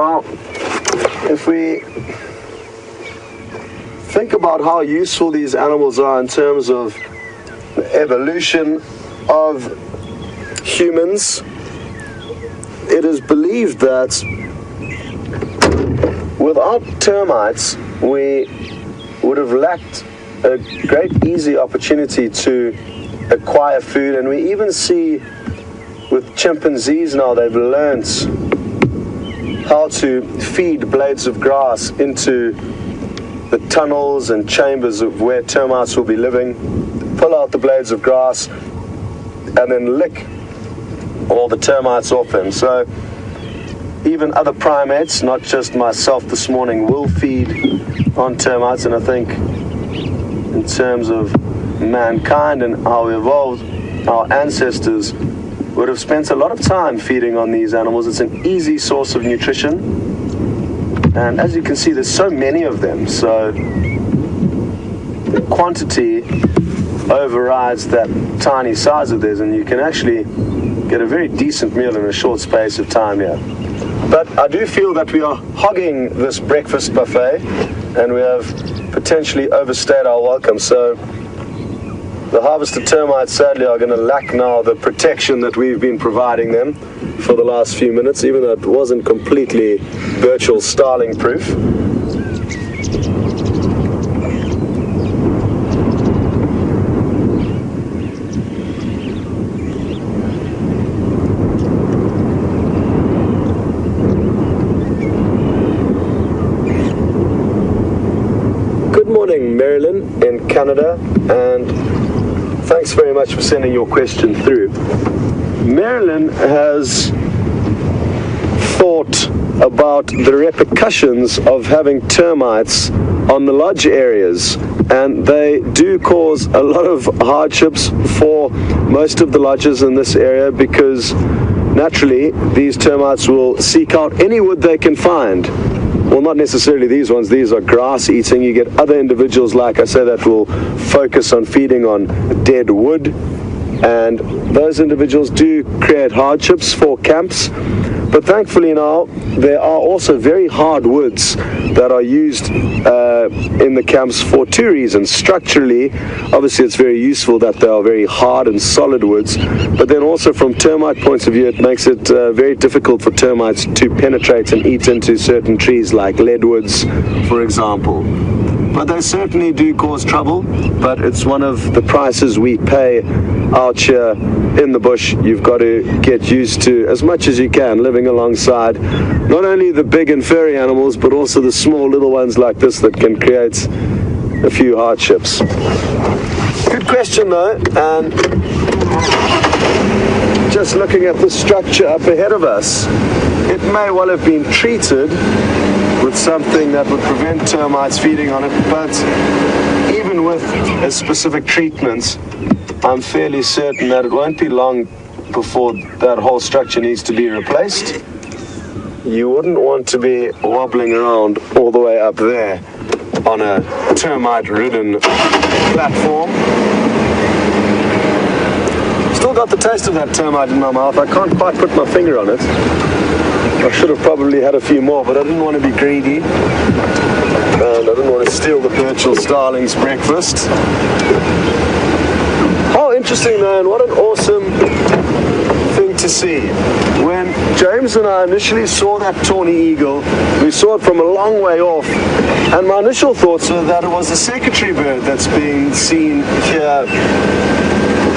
Now, if we think about how useful these animals are in terms of the evolution of humans, it is believed that without termites, we would have lacked a great easy opportunity to acquire food. And we even see with chimpanzees now, they've learned how to feed blades of grass into the tunnels and chambers of where termites will be living, pull out the blades of grass, and then lick all the termites off them. So even other primates, not just myself this morning, will feed on termites. And I think in terms of mankind and how we evolved, our ancestors would have spent a lot of time feeding on these animals. It's an easy source of nutrition, and as you can see, there's so many of them, so the quantity overrides that tiny size of theirs, and you can actually get a very decent meal in a short space of time here. But I do feel that we are hogging this breakfast buffet, and we have potentially overstayed our welcome. So the harvested termites sadly are going to lack now the protection that we've been providing them for the last few minutes, even though it wasn't completely virtual starling proof. Good morning, Marilyn in Canada, and thanks very much for sending your question through. Marilyn has thought about the repercussions of having termites on the lodge areas, and they do cause a lot of hardships for most of the lodges in this area, because naturally these termites will seek out any wood they can find. Well, not necessarily these ones. These are grass eating. You get other individuals, like I say, that will focus on feeding on dead wood, and those individuals do create hardships for camps. But thankfully now there are also very hard woods that are used in the camps for two reasons. Structurally, obviously it's very useful that they are very hard and solid woods, but then also from termite points of view, it makes it very difficult for termites to penetrate and eat into certain trees like leadwoods, for example. But they certainly do cause trouble, but it's one of the prices we pay out here in the bush. You've got to get used to, as much as you can, living alongside not only the big and furry animals, but also the small little ones like this that can create a few hardships. Good question though, and just looking at the structure up ahead of us, it may well have been treated with something that would prevent termites feeding on it, but even with a specific treatment, I'm fairly certain that it won't be long before that whole structure needs to be replaced. You wouldn't want to be wobbling around all the way up there on a termite-ridden platform. Still got the taste of that termite in my mouth. I can't quite put my finger on it. I should have probably had a few more, but I didn't want to be greedy, and I didn't want to steal the virtual starling's breakfast. How interesting though, and what an awesome thing to see. When James and I initially saw that tawny eagle, we saw it from a long way off, and my initial thoughts were that it was a secretary bird that's being seen here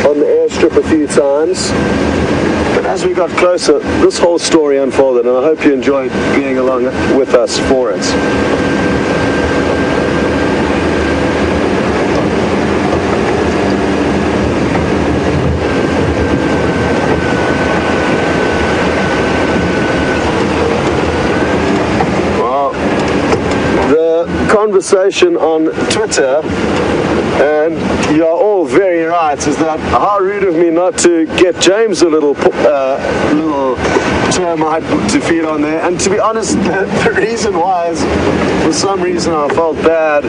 on the airstrip a few times. But as we got closer, this whole story unfolded, and I hope you enjoyed being along with us for it. Well, the conversation on Twitter, and you are all very right is that how rude of me not to get James a little termite to feed on there. And to be honest, the reason why is for some reason I felt bad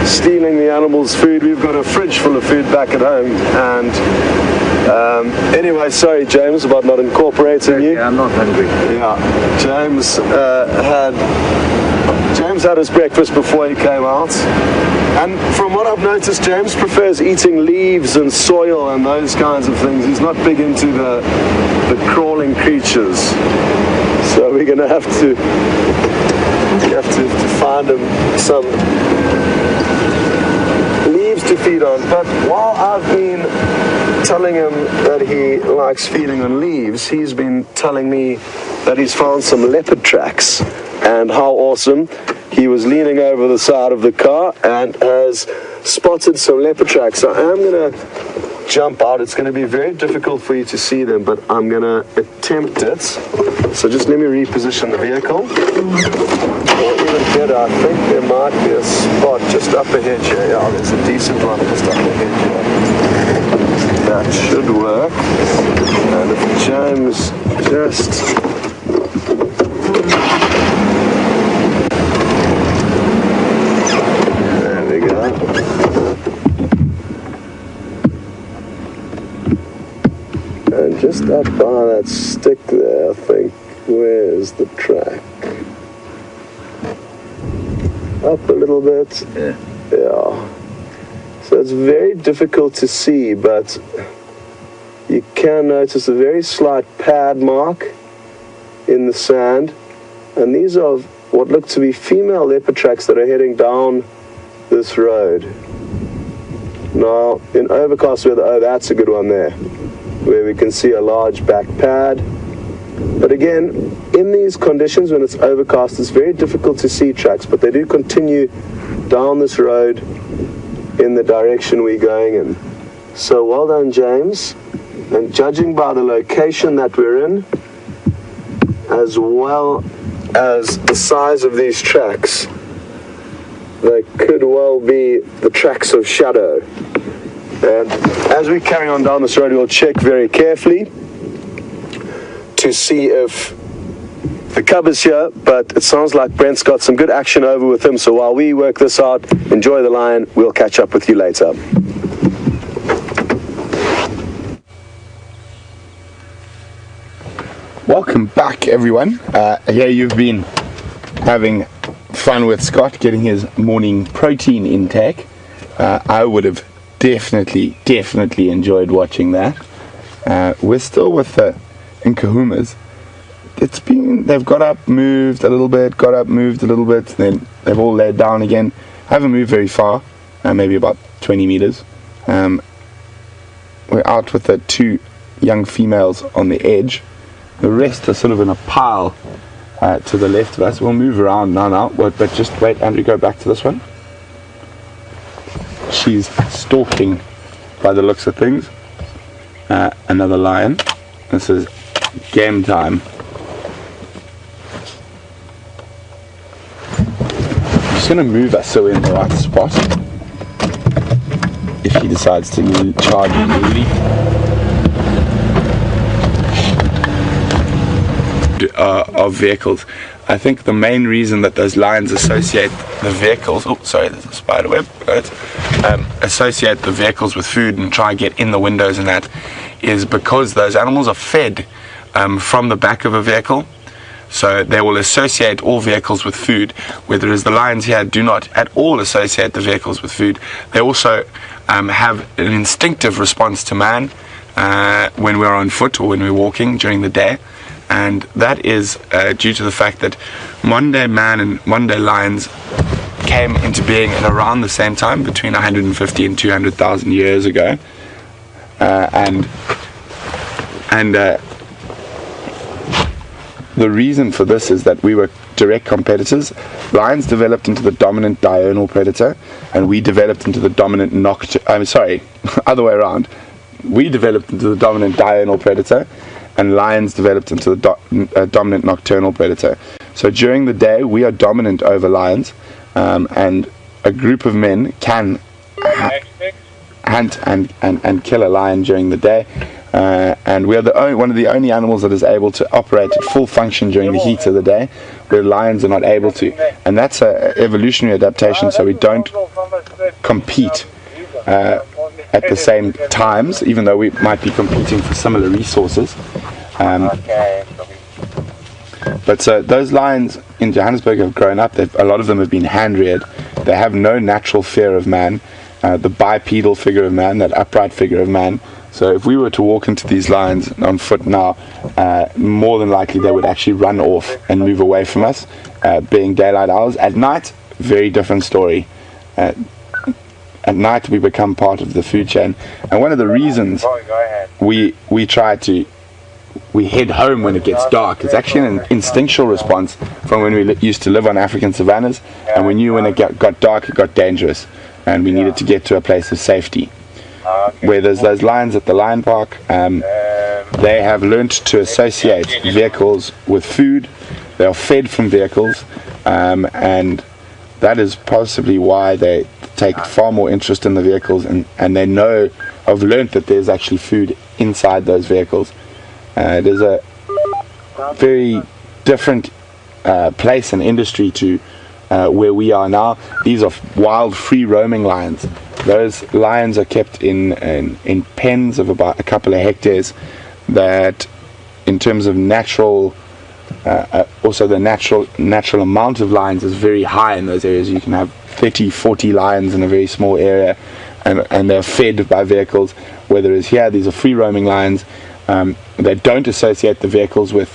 stealing the animals' food. We've got a fridge full of food back at home, and anyway, sorry James about not incorporating you. Yeah, I'm not hungry. Yeah, James had his breakfast before he came out, and from what I've noticed, James prefers eating leaves and soil and those kinds of things. He's not big into the crawling creatures, so we're going to have to find him some leaves to feed on. But while I've been telling him that he likes feeding on leaves, he's been telling me that he's found some leopard tracks, and how awesome. He was leaning over the side of the car and has spotted some leopard tracks. So I am going to jump out. It's going to be very difficult for you to see them, but I'm going to attempt it. So just let me reposition the vehicle. Or even better, I think there might be a spot just up ahead here. Yeah, there's a decent one just up ahead here. That should work. And if James just... And just up by that stick there, I think, where's the track? Up a little bit. Yeah. So it's very difficult to see, but you can notice a very slight pad mark in the sand. And these are what look to be female leopard tracks that are heading down this road. Now, in overcast weather, oh, that's a good one there, where we can see a large back pad. But again, in these conditions, when it's overcast, it's very difficult to see tracks, but they do continue down this road in the direction we're going in. So well done, James. And judging by the location that we're in, as well as the size of these tracks, they could well be the tracks of Shadow. And as we carry on down this road, we'll check very carefully to see if the cub is here, but it sounds like Brent's got some good action over with him. So while we work this out, enjoy the lion. We'll catch up with you later. Welcome back, everyone. Here you've been having fun with Scott, getting his morning protein intake. I would have definitely enjoyed watching that. We're still with the Nkuhumas. They've got up, moved a little bit, got up, moved a little bit, then they've all laid down again. Haven't moved very far, maybe about 20 meters. We're out with the two young females on the edge. The rest are sort of in a pile to the left of us. We'll move around now, but just wait, Andrew, go back to this one. She's stalking, by the looks of things, another lion. This is game time. I'm just going to move us so we're in the right spot. If he decides to charge immediately. Of vehicles. I think the main reason that those lions associate the vehicles, oh sorry, there's a spider web, right? Associate the vehicles with food and try and get in the windows and that, is because those animals are fed from the back of a vehicle. So they will associate all vehicles with food, whereas the lions here do not at all associate the vehicles with food. They also have an instinctive response to man when we're on foot or when we're walking during the day. And that is due to the fact that modern day man and modern day lions came into being at around the same time, between 150 and 200,000 years ago. The reason for this is that we were direct competitors. Lions developed into the dominant diurnal predator, and we developed into the dominant other way around. We developed into the dominant diurnal predator, and lions developed into the dominant nocturnal predator. So during the day, we are dominant over lions, and a group of men can hunt and kill a lion during the day. And we are one of the only animals that is able to operate at full function during the heat of the day, where lions are not able to. And that's an evolutionary adaptation, so we don't compete at the same times, even though we might be competing for similar resources. But so those lions in Johannesburg have grown up. A lot of them have been hand-reared. They have no natural fear of man, the bipedal figure of man, that upright figure of man. So if we were to walk into these lions on foot now, more than likely they would actually run off and move away from us, being daylight hours. At night, very different story. At night we become part of the food chain. And one of the reasons we head home when it gets dark, it's actually an instinctual response from when we used to live on African savannas, and we knew when it got dark, it got dangerous, and we needed to get to a place of safety. Where there's those lions at the lion park, they have learnt to associate vehicles with food. They are fed from vehicles, and that is possibly why they take far more interest in the vehicles, and they have learnt that there's actually food inside those vehicles. There's a very different place and industry to where we are now. These are wild, free roaming lions. Those lions are kept in pens of about a couple of hectares, that in terms of natural, also the natural amount of lions is very high in those areas. You can have 30-40 lions in a very small area, and they're fed by vehicles. Whether it's here, these are free roaming lions. They don't associate the vehicles with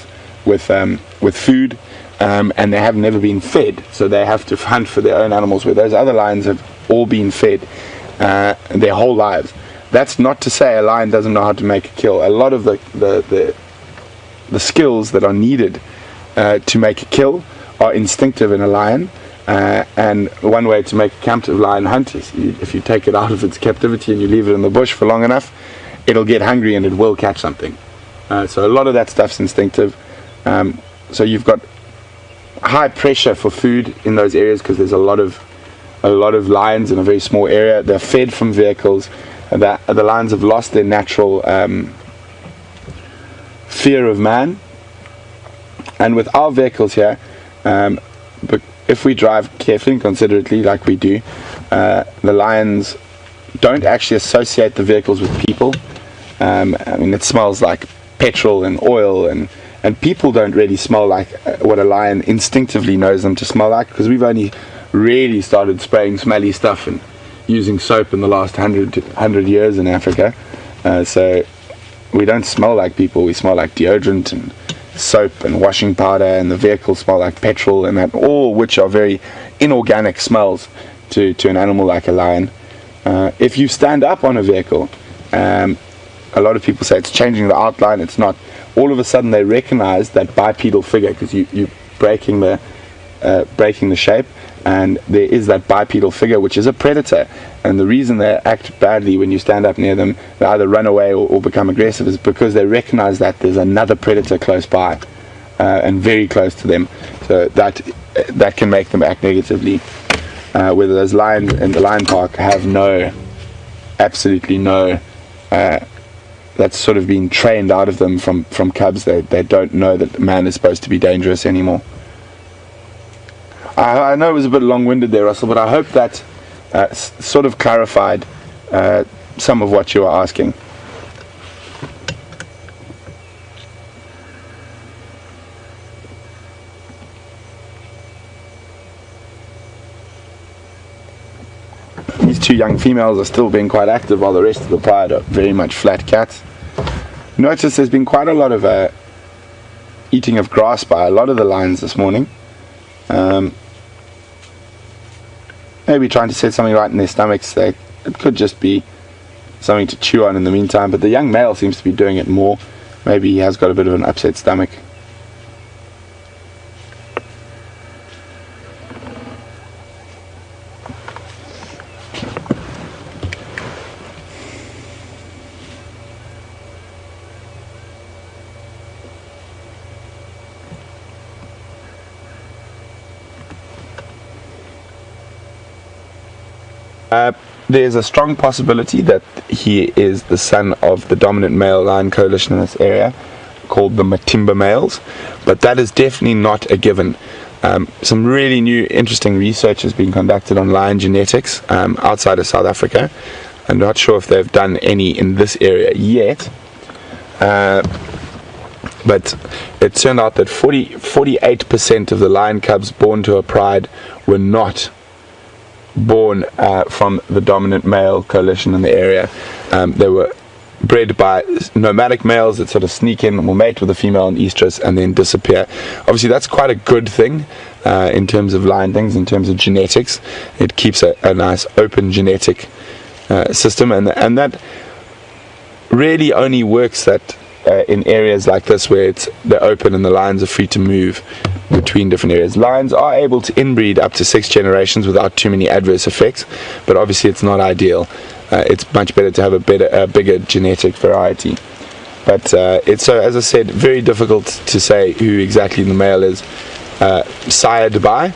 food, and they have never been fed, so they have to hunt for their own animals, where those other lions have all been fed their whole lives. That's not to say a lion doesn't know how to make a kill. A lot of the skills that are needed to make a kill are instinctive in a lion, and one way to make a captive lion hunt is if you take it out of its captivity and you leave it in the bush for long enough, it'll get hungry and it will catch something. So a lot of that stuff's instinctive. So you've got high pressure for food in those areas because there's a lot of lions in a very small area. They're fed from vehicles, and the lions have lost their natural fear of man. And with our vehicles here, but if we drive carefully and considerately like we do, the lions don't actually associate the vehicles with people. I mean, it smells like petrol and oil, and people don't really smell like what a lion instinctively knows them to smell like, because we've only really started spraying smelly stuff and using soap in the last 100 years in Africa. So we don't smell like people. We smell like deodorant and soap and washing powder, and the vehicles smell like petrol, and that, all which are very inorganic smells to an animal like a lion. If you stand up on a vehicle, a lot of people say it's changing the outline. It's not. All of a sudden they recognize that bipedal figure, because you're breaking the shape, and there is that bipedal figure, which is a predator. And the reason they act badly when you stand up near them, they either run away or become aggressive, is because they recognize that there's another predator close by, and very close to them. So that can make them act negatively. Whether those lions in the lion park have absolutely no, that's sort of been trained out of them from cubs. They don't know that man is supposed to be dangerous anymore. I know it was a bit long-winded there, Russell, but I hope that sort of clarified some of what you were asking. These two young females are still being quite active, while the rest of the pride are very much flat cats. Notice there's been quite a lot of eating of grass by a lot of the lions this morning. Maybe trying to set something right in their stomachs. It could just be something to chew on in the meantime, but the young male seems to be doing it more. Maybe he has got a bit of an upset stomach. there's a strong possibility that he is the son of the dominant male lion coalition in this area, called the Matimba males, but that is definitely not a given. Some really new, interesting research has been conducted on lion genetics outside of South Africa. I'm not sure if they've done any in this area yet, but it turned out that 48% of the lion cubs born to a pride were not born from the dominant male coalition in the area. They were bred by nomadic males that sort of sneak in and will mate with a female in estrus and then disappear. Obviously that's quite a good thing in terms of lion things, in terms of genetics. It keeps a nice open genetic system, and that really only works in areas like this where they're open and the lions are free to move between different areas. Lions are able to inbreed up to 6 generations without too many adverse effects, but obviously it's not ideal. It's much better to have a bigger genetic variety. But it's, as I said, very difficult to say who exactly the male is sired by,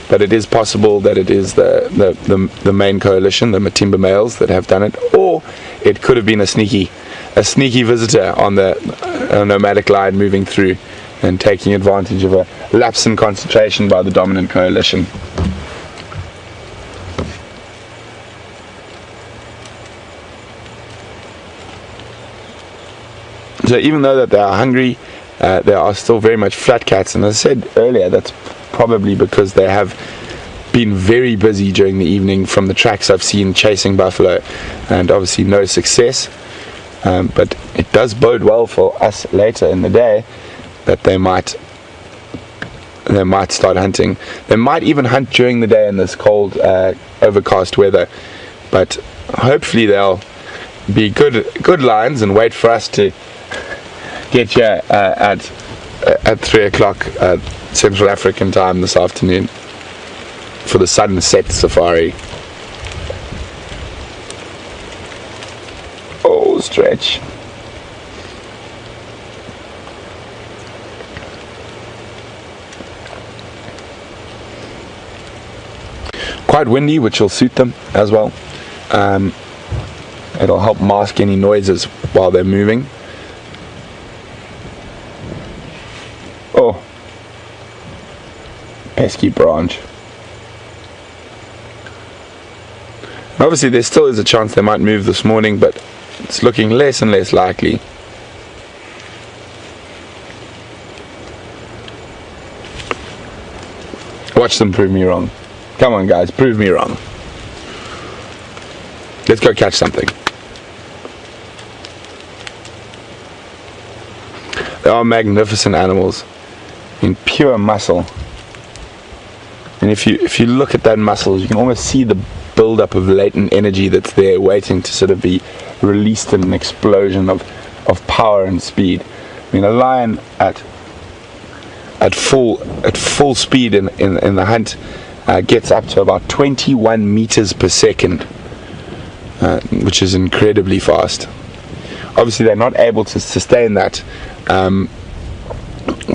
but it is possible that it is the main coalition, the Matimba males, that have done it, or it could have been a sneaky visitor on the nomadic lion moving through and taking advantage of a lapse in concentration by the dominant coalition. So even though that they are hungry, they are still very much flat cats, and as I said earlier, that's probably because they have been very busy during the evening from the tracks I've seen chasing buffalo, and obviously no success. But it does bode well for us later in the day that they might start hunting. They might even hunt during the day in this cold, overcast weather, but hopefully they'll be good lions and wait for us to get here at 3 o'clock Central African time this afternoon for the sunset safari. Oh, stretch. Quite windy, which will suit them as well. It'll help mask any noises while they're moving. Oh, pesky branch. Obviously there still is a chance they might move this morning, but it's looking less and less likely. Watch them prove me wrong. Come on guys, prove me wrong. Let's go catch something. They are magnificent animals in pure muscle. And if you look at that muscle, you can almost see the build-up of latent energy that's there waiting to sort of be released in an explosion of power and speed. I mean, a lion at full speed in the hunt gets up to about 21 meters per second, which is incredibly fast. Obviously they're not able to sustain that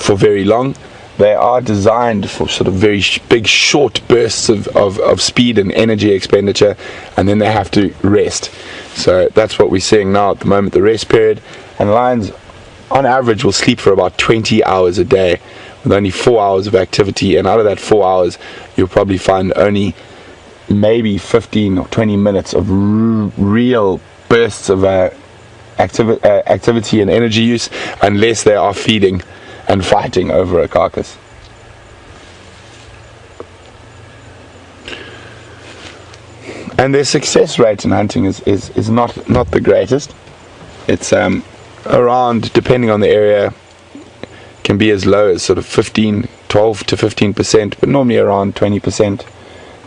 for very long. They are designed for sort of very big short bursts of speed and energy expenditure, and then they have to rest. So that's what we're seeing now at the moment, the rest period. And lions on average will sleep for about 20 hours a day with only 4 hours of activity, and out of that 4 hours you'll probably find only maybe 15 or 20 minutes of real bursts of activity and energy use, unless they are feeding and fighting over a carcass. And their success rate in hunting is not the greatest. It's around, depending on the area, can be as low as sort of 12 to 15%, but normally around 20%.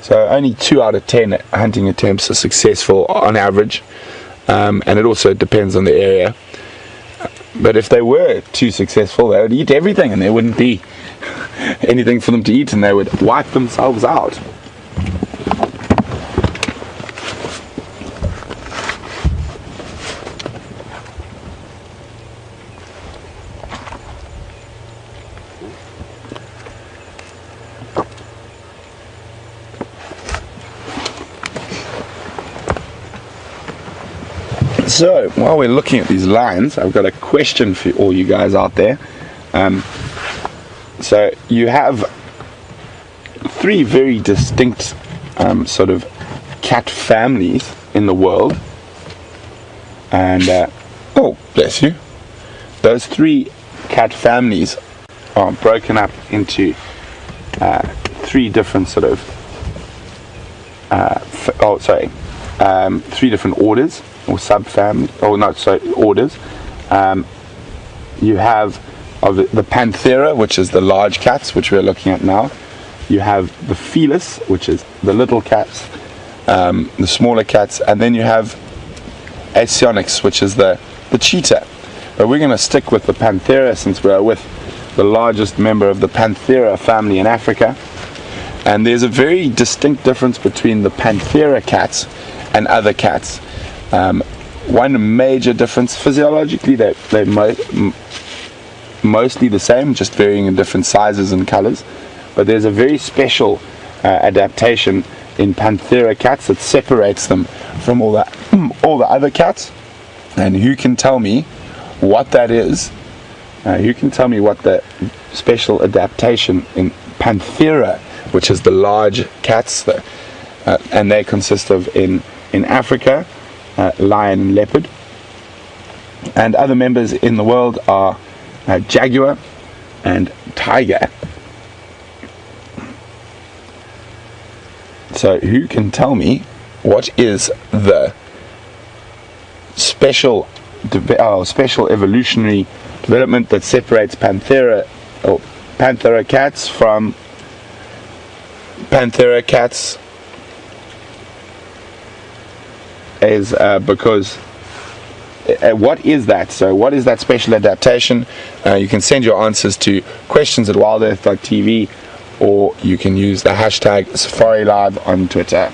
So only 2 out of 10 hunting attempts are successful on average, and it also depends on the area. But if they were too successful, they would eat everything and there wouldn't be anything for them to eat, and they would wipe themselves out. So while we're looking at these lions, I've got a question for all you guys out there. So you have three very distinct sort of cat families in the world, and oh bless you, those three cat families are broken up into three different sort of three different orders or subfamilies, orders. You have the Panthera, which is the large cats, which we're looking at now. You have the Felis, which is the little cats, the smaller cats, and then you have Asionyx, which is the cheetah. But we're going to stick with the Panthera since we are with the largest member of the Panthera family in Africa. And there's a very distinct difference between the Panthera cats and other cats. One major difference, physiologically they're mostly the same, just varying in different sizes and colors. But there's a very special adaptation in Panthera cats that separates them from all the other cats. And who can tell me what that is? You can tell me what the special adaptation in Panthera, which is the large cats, and they consist of in Africa, lion and leopard, and other members in the world are jaguar and tiger. So who can tell me what is the special evolutionary development that separates Panthera cats from Panthera cats? Is because what is that? So what is that special adaptation? You can send your answers to questions@wildearth.tv, or you can use the hashtag SafariLive on Twitter.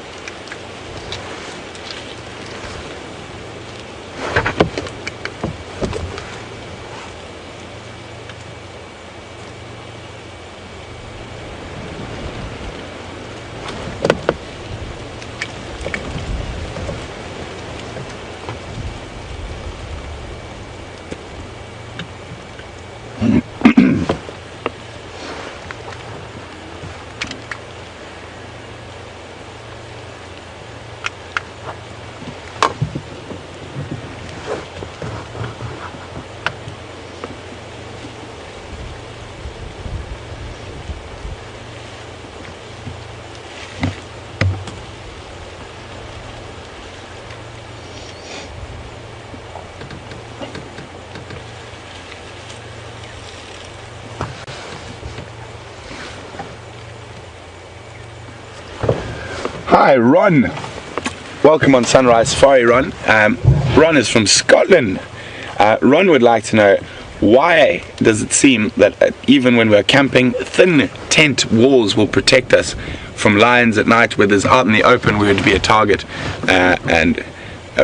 Hi, Ron. Welcome on Sunrise Safari, Ron. Ron is from Scotland. Ron would like to know, why does it seem that even when we're camping, thin tent walls will protect us from lions at night, where there's out in the open we would be a target? And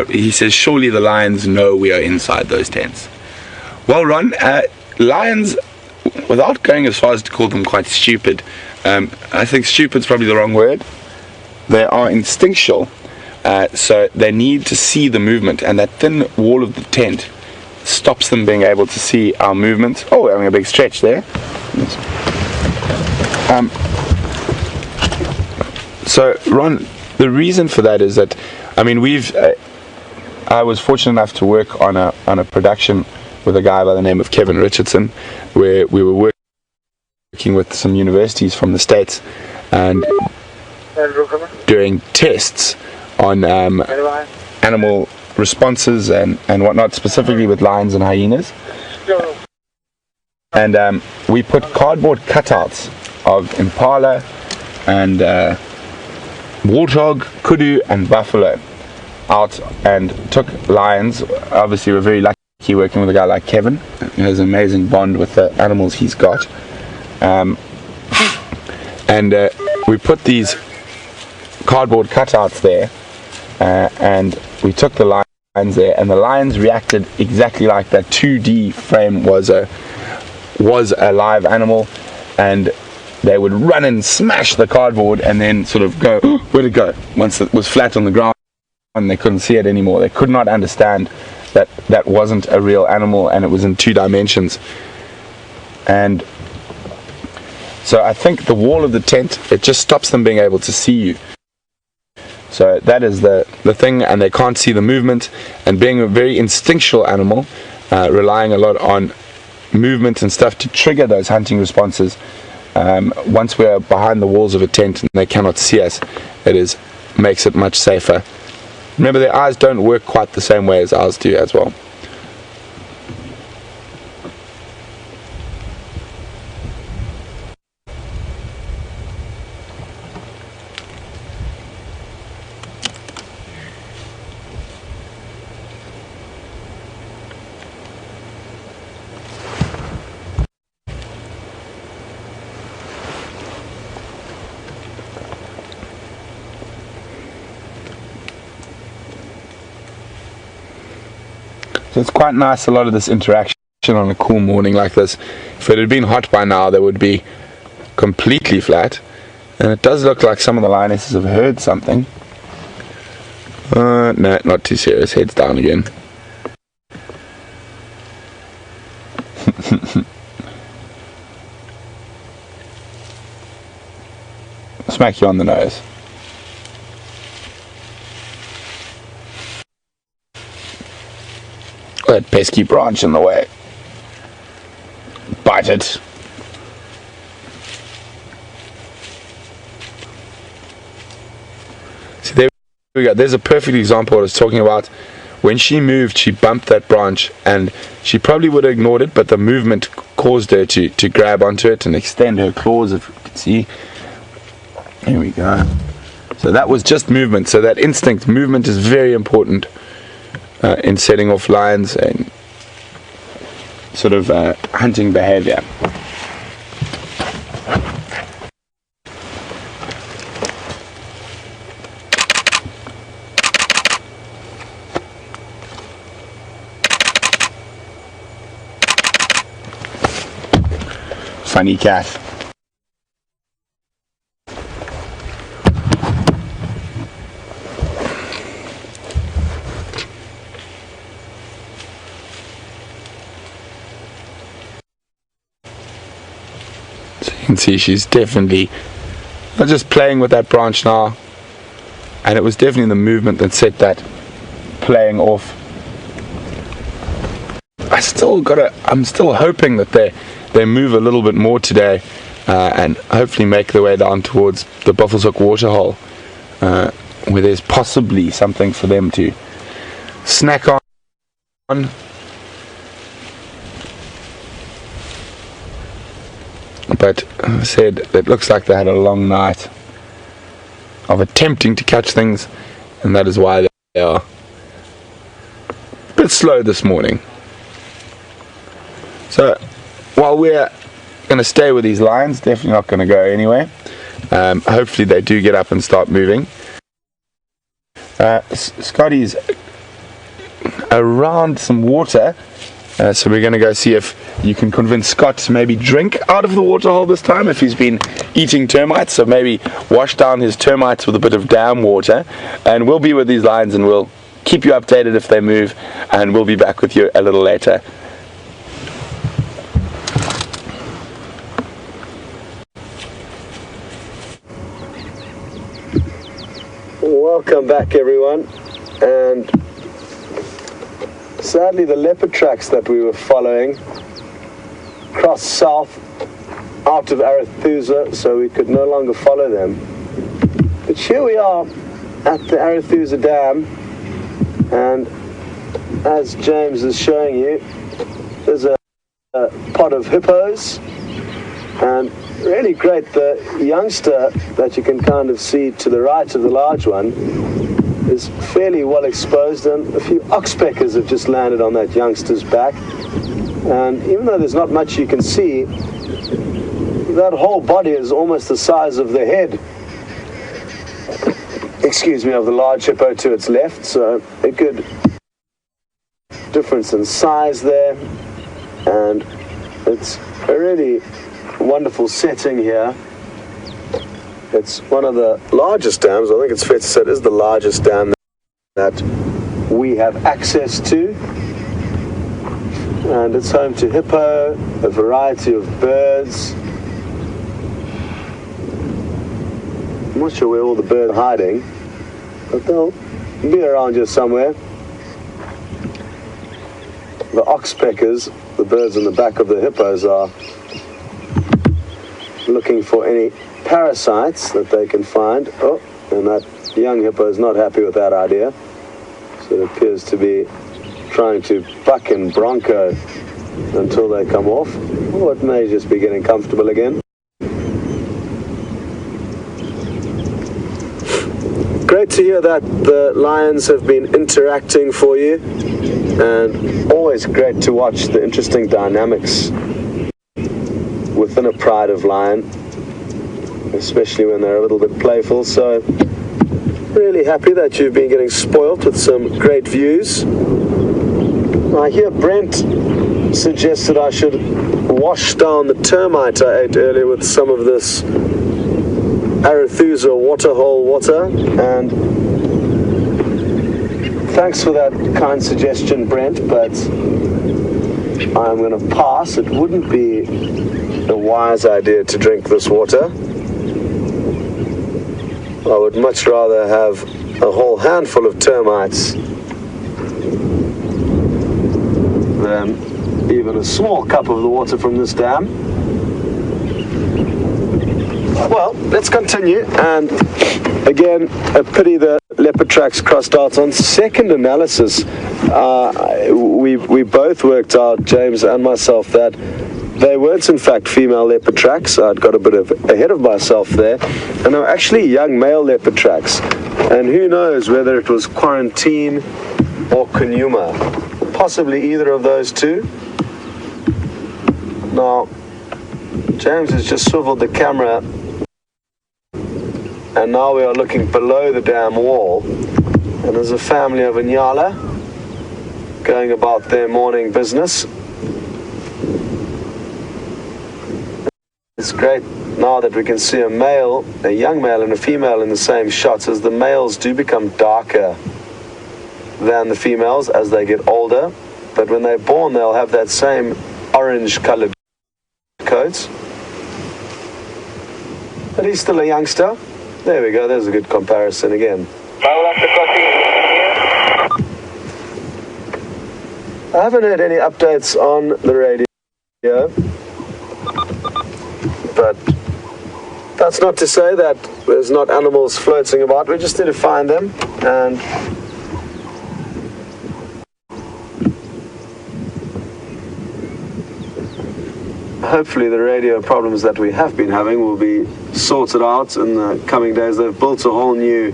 he says, surely the lions know we are inside those tents. Well, Ron, lions, without going as far as to call them quite stupid, I think stupid's probably the wrong word. They are instinctual, so they need to see the movement, and that thin wall of the tent stops them being able to see our movement. Oh, we're having a big stretch there. So, Ron, the reason for that is that, I mean, I was fortunate enough to work on a production with a guy by the name of Kevin Richardson, where we were working with some universities from the States, and doing tests on animal responses and whatnot, specifically with lions and hyenas. And we put cardboard cutouts of impala and warthog, kudu and buffalo out, and took lions. Obviously we're very lucky working with a guy like Kevin. He has an amazing bond with the animals he's got. And we put these cardboard cutouts there, and we took the lions there, and the lions reacted exactly like that 2D frame was a live animal, and they would run and smash the cardboard and then sort of go, where'd it go? Once it was flat on the ground, They couldn't see it anymore. They could not understand that that wasn't a real animal and it was in 2 dimensions. And so I think the wall of the tent, it just stops them being able to see you. So that is the thing, and they can't see the movement, and being a very instinctual animal, relying a lot on movement and stuff to trigger those hunting responses. Once we're behind the walls of a tent and they cannot see us, makes it much safer. Remember, their eyes don't work quite the same way as ours do as well. So it's quite nice, a lot of this interaction on a cool morning like this. If it had been hot by now, they would be completely flat. And it does look like some of the lionesses have heard something. No, not too serious. Heads down again. Smack you on the nose. That pesky branch in the way. Bite it. See, there we go. There's a perfect example of what I was talking about. When she moved, she bumped that branch, and she probably would have ignored it, but the movement caused her to grab onto it and extend her claws, if you can see. There we go. So that was just movement. So that instinct, movement, is very important in setting off lions and sort of hunting behavior. Funny cat. You can see she's definitely not just playing with that branch now, and it was definitely the movement that set that playing off. I'm still hoping that they move a little bit more today, and hopefully make their way down towards the Buffelshoek waterhole, where there's possibly something for them to snack on. But as I said, it looks like they had a long night of attempting to catch things, and that is why they are a bit slow this morning. So while we're going to stay with these lions, definitely not going to go anywhere. Hopefully they do get up and start moving. Scotty's around some water. So we're going to go see if you can convince Scott to maybe drink out of the waterhole this time, if he's been eating termites. So maybe wash down his termites with a bit of dam water, and we'll be with these lions and we'll keep you updated if they move, and we'll be back with you a little later. Welcome back, everyone. And sadly, the leopard tracks that we were following crossed south out of Arethusa, so we could no longer follow them. But here we are at the Arethusa Dam, and as James is showing you, there's a pod of hippos, and really great. The youngster that you can kind of see to the right of the large one is fairly well exposed, and a few oxpeckers have just landed on that youngster's back. And even though there's not much you can see, that whole body is almost the size of the head, excuse me, of the large hippo to its left. So a good difference in size there, and it's a really wonderful setting here. It's one of the largest dams. I think it's fair to say it is the largest dam that we have access to, and it's home to hippo, a variety of birds. I'm not sure where all the birds are hiding, but they'll be around here somewhere. The oxpeckers, the birds in the back of the hippos, are looking for any parasites that they can find. Oh, and that young hippo is not happy with that idea. So it appears to be trying to buck and bronco until they come off. Or it may just be getting comfortable again. Great to hear that the lions have been interacting for you, and always great to watch the interesting dynamics within a pride of lion, especially when they're a little bit playful. So really happy that you've been getting spoilt with some great views. I hear Brent suggested I should wash down the termite I ate earlier with some of this Arethusa waterhole water, and thanks for that kind suggestion, Brent, but I'm going to pass. It wouldn't be a wise idea to drink this water. I would much rather have a whole handful of termites than even a small cup of the water from this dam. Well, let's continue, and again, a pity the leopard tracks crossed out. On second analysis, we both worked out, James and myself, that they weren't in fact female leopard tracks. I'd got a bit ahead of myself there, and they were actually young male leopard tracks, and who knows whether it was Quarantine or Nkuhuma, possibly either of those two. Now, James has just swiveled the camera, and now we are looking below the dam wall, and there's a family of Inyala going about their morning business. It's great now that we can see a male, a young male and a female in the same shot, as the males do become darker than the females as they get older, but when they're born they'll have that same orange colored coat. But he's still a youngster. There we go, there's a good comparison again. I haven't heard any updates on the radio, but that's not to say that there's not animals floating about. We just need to find them, and hopefully the radio problems that we have been having will be sorted out in the coming days. They've built a whole new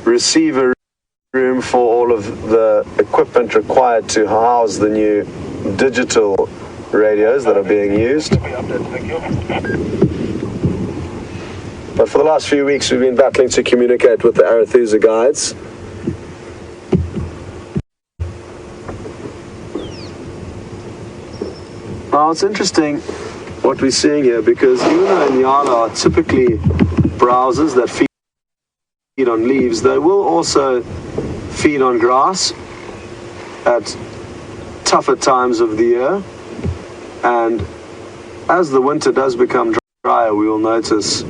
receiver room for all of the equipment required to house the new digital radios that are being used. But for the last few weeks we've been battling to communicate with the Arethusa guides. Now it's interesting what we're seeing here, because even though Inyala are typically browsers that feed on leaves, they will also feed on grass at tougher times of the year, and as the winter does become drier, we will notice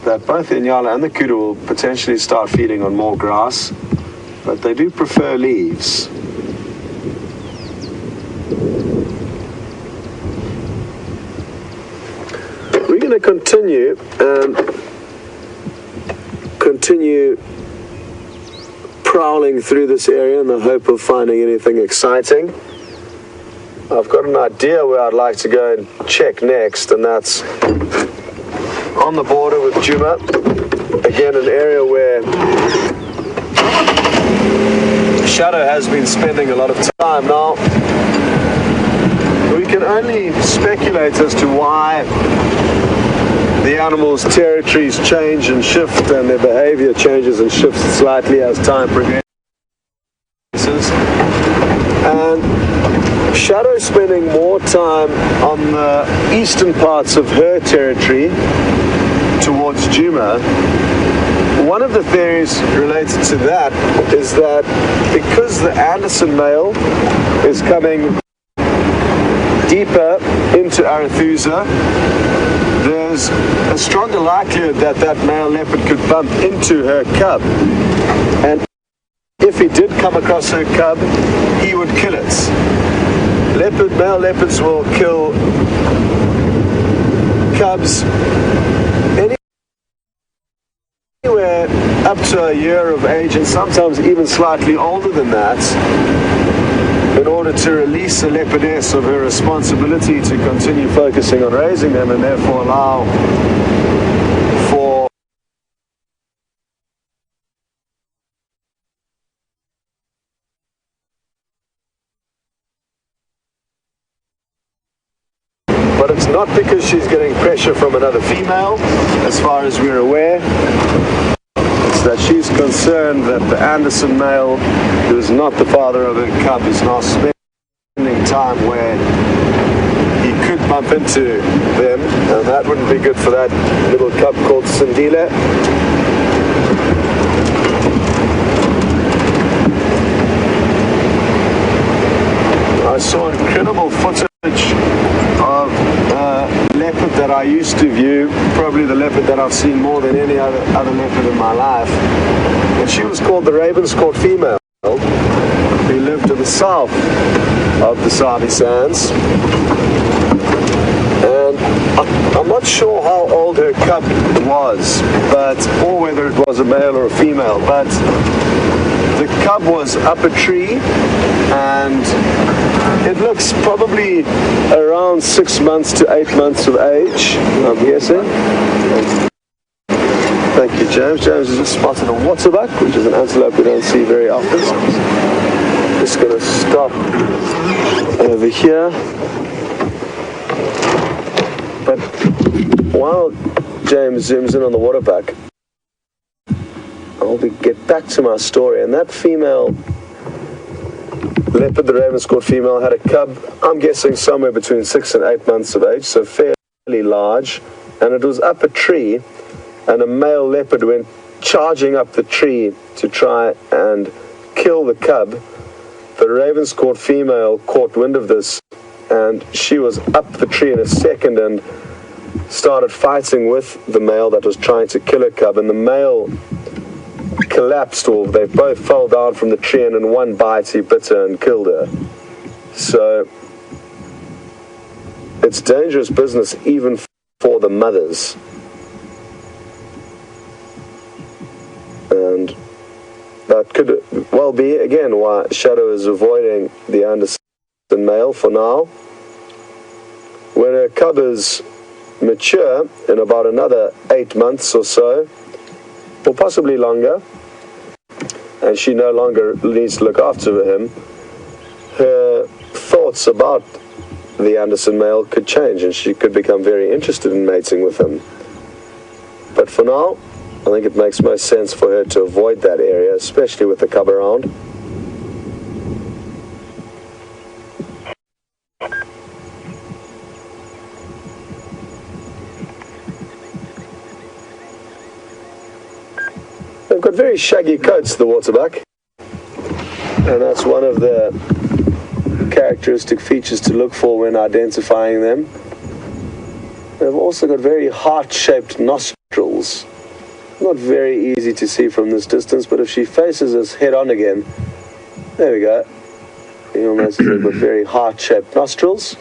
that both the Inyala and the kudu will potentially start feeding on more grass, but they do prefer leaves. We're going to continue prowling through this area in the hope of finding anything exciting. I've got an idea where I'd like to go and check next, and that's on the border with Djuma. Again, an area where Shadow has been spending a lot of time. Now, we can only speculate as to why the animals' territories change and shift, and their behavior changes and shifts slightly as time progresses. And Shadow spending more time on the eastern parts of her territory towards Djuma one of the theories related to that is that because the Anderson male is coming deeper into Arethusa, there's a stronger likelihood that that male leopard could bump into her cub. And if he did come across her cub, he would kill it. Male leopards will kill cubs anywhere up to a year of age, and sometimes even slightly older than that, in order to release a leopardess of her responsibility to continue focusing on raising them, and therefore allow for but it's not because she's getting pressure from another female, as far as we're aware. It's that she's concerned that the Anderson male, who is not the father of her cub, is now spending time where he could bump into them, and that wouldn't be good for that little cub called Sindile. I saw incredible footage of a leopard that I used to view, probably the leopard that I've seen more than any other leopard in my life. And she was called the Ravenscourt female, who lived to the south of the Sabi Sands. And I'm not sure how old her cub was, or whether it was a male or a female, but the cub was up a tree, and it looks probably around 6 months to 8 months of age, I'm guessing. Thank you, James. James has just spotted a waterbuck, which is an antelope we don't see very often. Just going to stop over here. But while James zooms in on the waterbuck, I'll get back to my story. And that female leopard, the Ravenscourt female, had a cub, I'm guessing somewhere between 6 and 8 months of age, so fairly large, and it was up a tree, and a male leopard went charging up the tree to try and kill the cub. The Ravenscourt female caught wind of this, and she was up the tree in a second and started fighting with the male that was trying to kill her cub, and the male collapsed, or they both fell down from the tree, and in one bite he bit her and killed her. So it's dangerous business even for the mothers. And that could well be, again, why Shadow is avoiding the Anderson male for now. When her cub is mature, in about another 8 months or so, or possibly longer, and she no longer needs to look after him, her thoughts about the Anderson male could change, and she could become very interested in mating with him. But for now, I think it makes most sense for her to avoid that area, especially with the cub around. They've got very shaggy coats, the waterbuck, and that's one of the characteristic features to look for when identifying them. They've also got very heart-shaped nostrils. Not very easy to see from this distance, but if she faces us head-on again, there we go. You'll notice they've got very heart-shaped nostrils.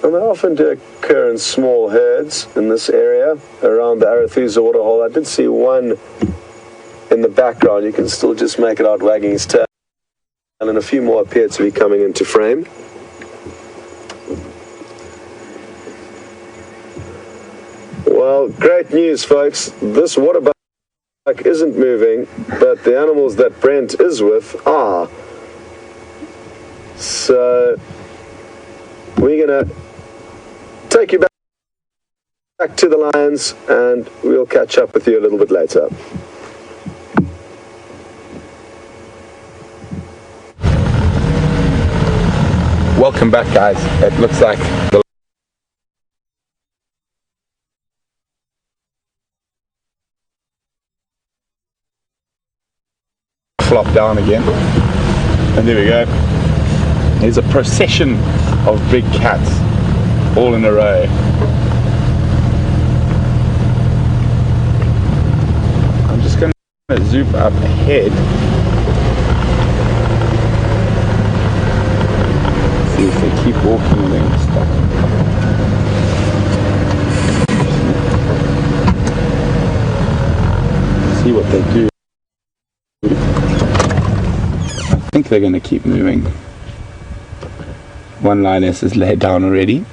And they often do occur in small herds in this area around the Arethusa waterhole. I did see one in the background. You can still just make it out wagging his tail, and a few more appear to be coming into frame. Well, great news, folks. This waterbuck isn't moving, but the animals that Brent is with are. So we're going to take you back to the lions, and we'll catch up with you a little bit later. welcome back, guys. It looks like the flop down again, and there we go. There's a procession of big cats all in a row. I'm just going to zoom up ahead. See if they keep walking and then stop. See what they do. I think they're going to keep moving. One lioness is laid down already.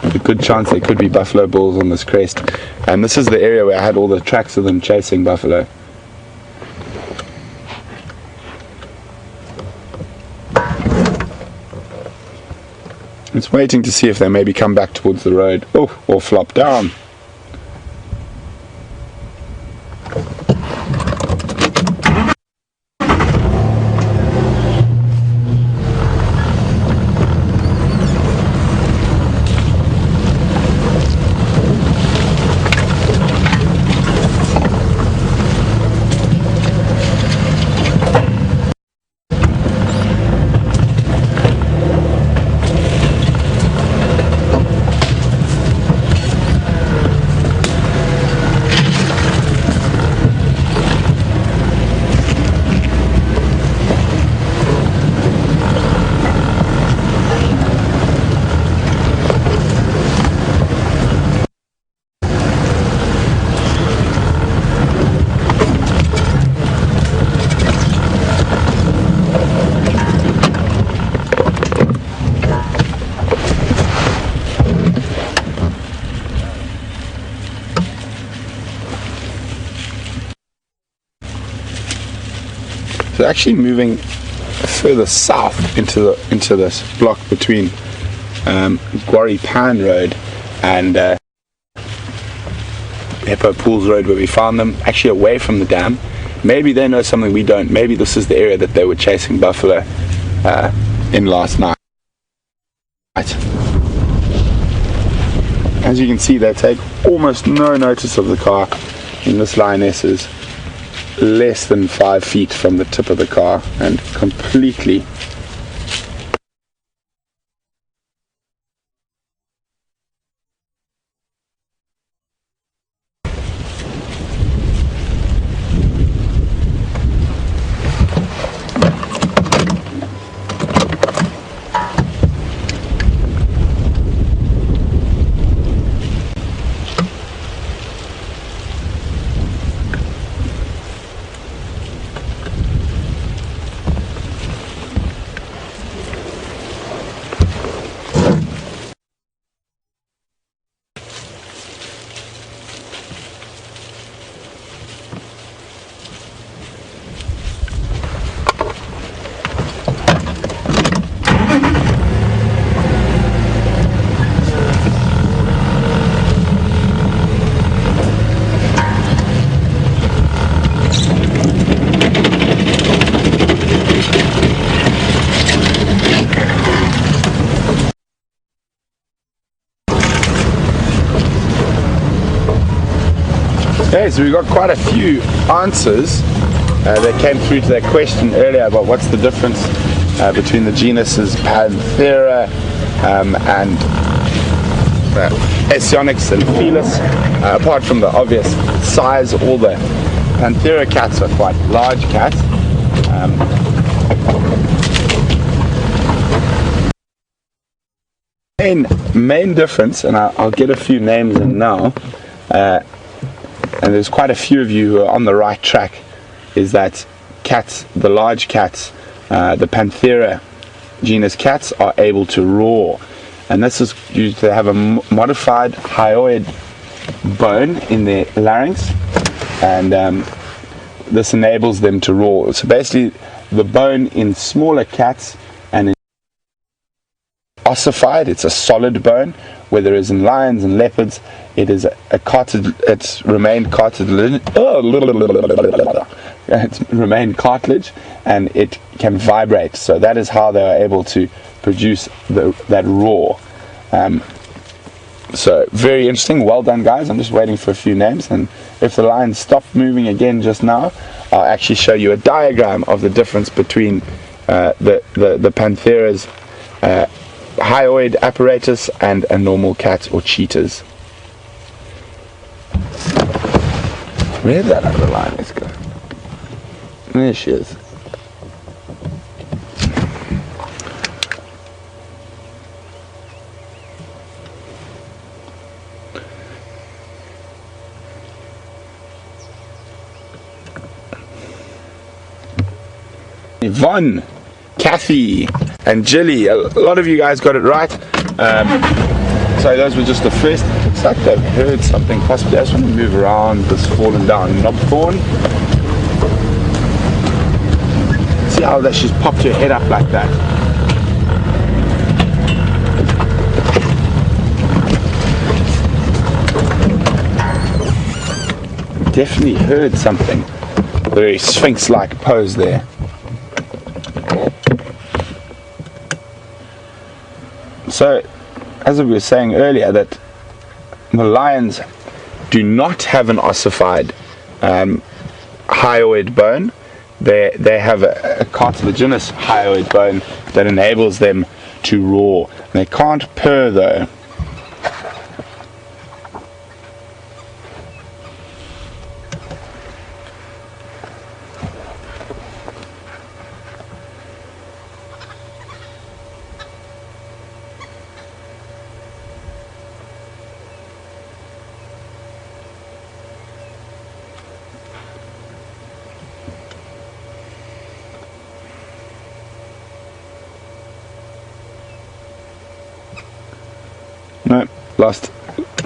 There's a good chance there could be buffalo bulls on this crest. And this is the area where I had all the tracks of them chasing buffalo. It's waiting to see if they maybe come back towards the road. Oh, or flop down. So actually moving further south into this block between Quarry Pan Road and Hippo Pools Road, where we found them, actually away from the dam. Maybe they know something we don't. Maybe this is the area that they were chasing buffalo in last night. As you can see, they take almost no notice of the car, and this lioness is less than 5 feet from the tip of the car and completely Okay, so we got quite a few answers that came through to that question earlier about what's the difference between the genuses Panthera and Asionyx and Felis. Apart from the obvious size, all the Panthera cats are quite large cats. Main difference, and I'll get a few names in now, and there's quite a few of you who are on the right track, is that cats, the large cats, the Panthera genus cats, are able to roar, and this is due to have a modified hyoid bone in their larynx, and this enables them to roar. So basically the bone in smaller cats and in ossified, it's a solid bone, whereas in lions and leopards it's remained cartilaginous. remain cartilage, and it can vibrate. So that is how they are able to produce that roar. So very interesting. Well done, guys. I'm just waiting for a few names, and if the lion stopped moving again just now, I'll actually show you a diagram of the difference between the Panthera's hyoid apparatus and a normal cat or cheetah's. Where's that other lion? Let's go. There she is. Yvonne, Kathy, and Jilly. A lot of you guys got it right. So those were just the first. Looks like they've heard something. Possibly. I just want to move around this fallen down knob thorn. See how that she's popped her head up like that. Definitely heard something. Very sphinx-like pose there. So, as we were saying earlier, that the lions do not have an ossified hyoid bone. They have a cartilaginous hyoid bone that enables them to roar. And they can't purr though.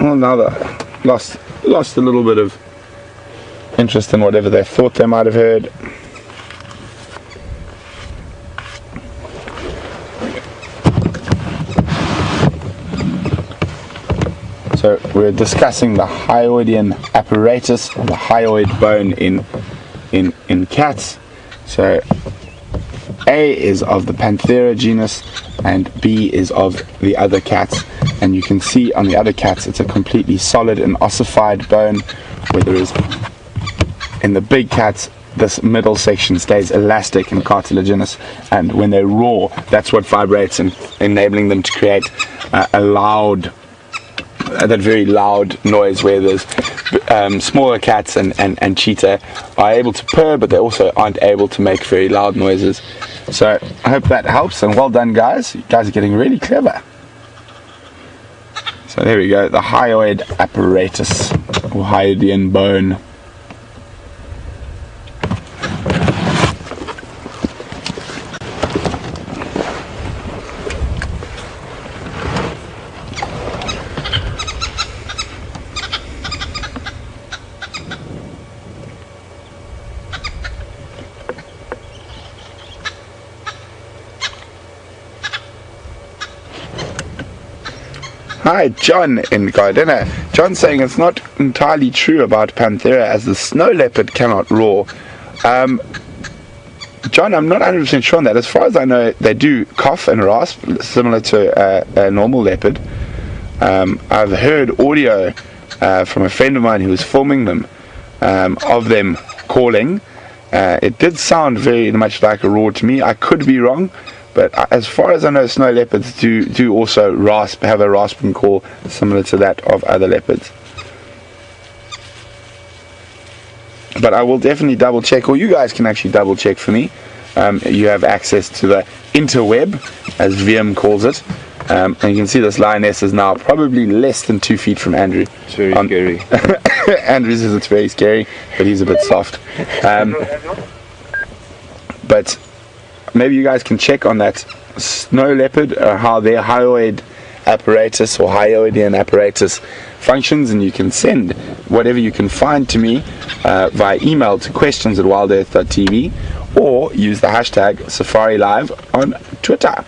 No, lost a little bit of interest in whatever they thought they might have heard. So we're discussing the hyoidian apparatus, or the hyoid bone in cats. So A is of the Panthera genus and B is of the other cats, and you can see on the other cats it's a completely solid and ossified bone, where there is in the big cats this middle section stays elastic and cartilaginous, and when they roar that's what vibrates and enabling them to create a loud, that very loud noise, where there's smaller cats and cheetah are able to purr, but they also aren't able to make very loud noises. So I hope that helps, and well done, guys. You guys are getting really clever. So there we go, the hyoid apparatus, or hyoidian bone. Hi, John in Gardena. John's saying it's not entirely true about Panthera, as the snow leopard cannot roar. John, I'm not 100% sure on that. As far as I know, they do cough and rasp, similar to a normal leopard. I've heard audio from a friend of mine who was filming them, of them calling. It did sound very much like a roar to me. I could be wrong. But as far as I know, snow leopards do also rasp, have a rasping call similar to that of other leopards. But I will definitely double check, or you guys can actually double check for me. You have access to the interweb, as VM calls it. And you can see this lioness is now probably less than 2 feet from Andrew. It's very scary. Andrew says it's very scary, but he's a bit soft. But maybe you guys can check on that snow leopard, how their hyoid apparatus or hyoidian apparatus functions, and you can send whatever you can find to me via email to questions@WildEarthTV, or use the hashtag Safari Live on Twitter.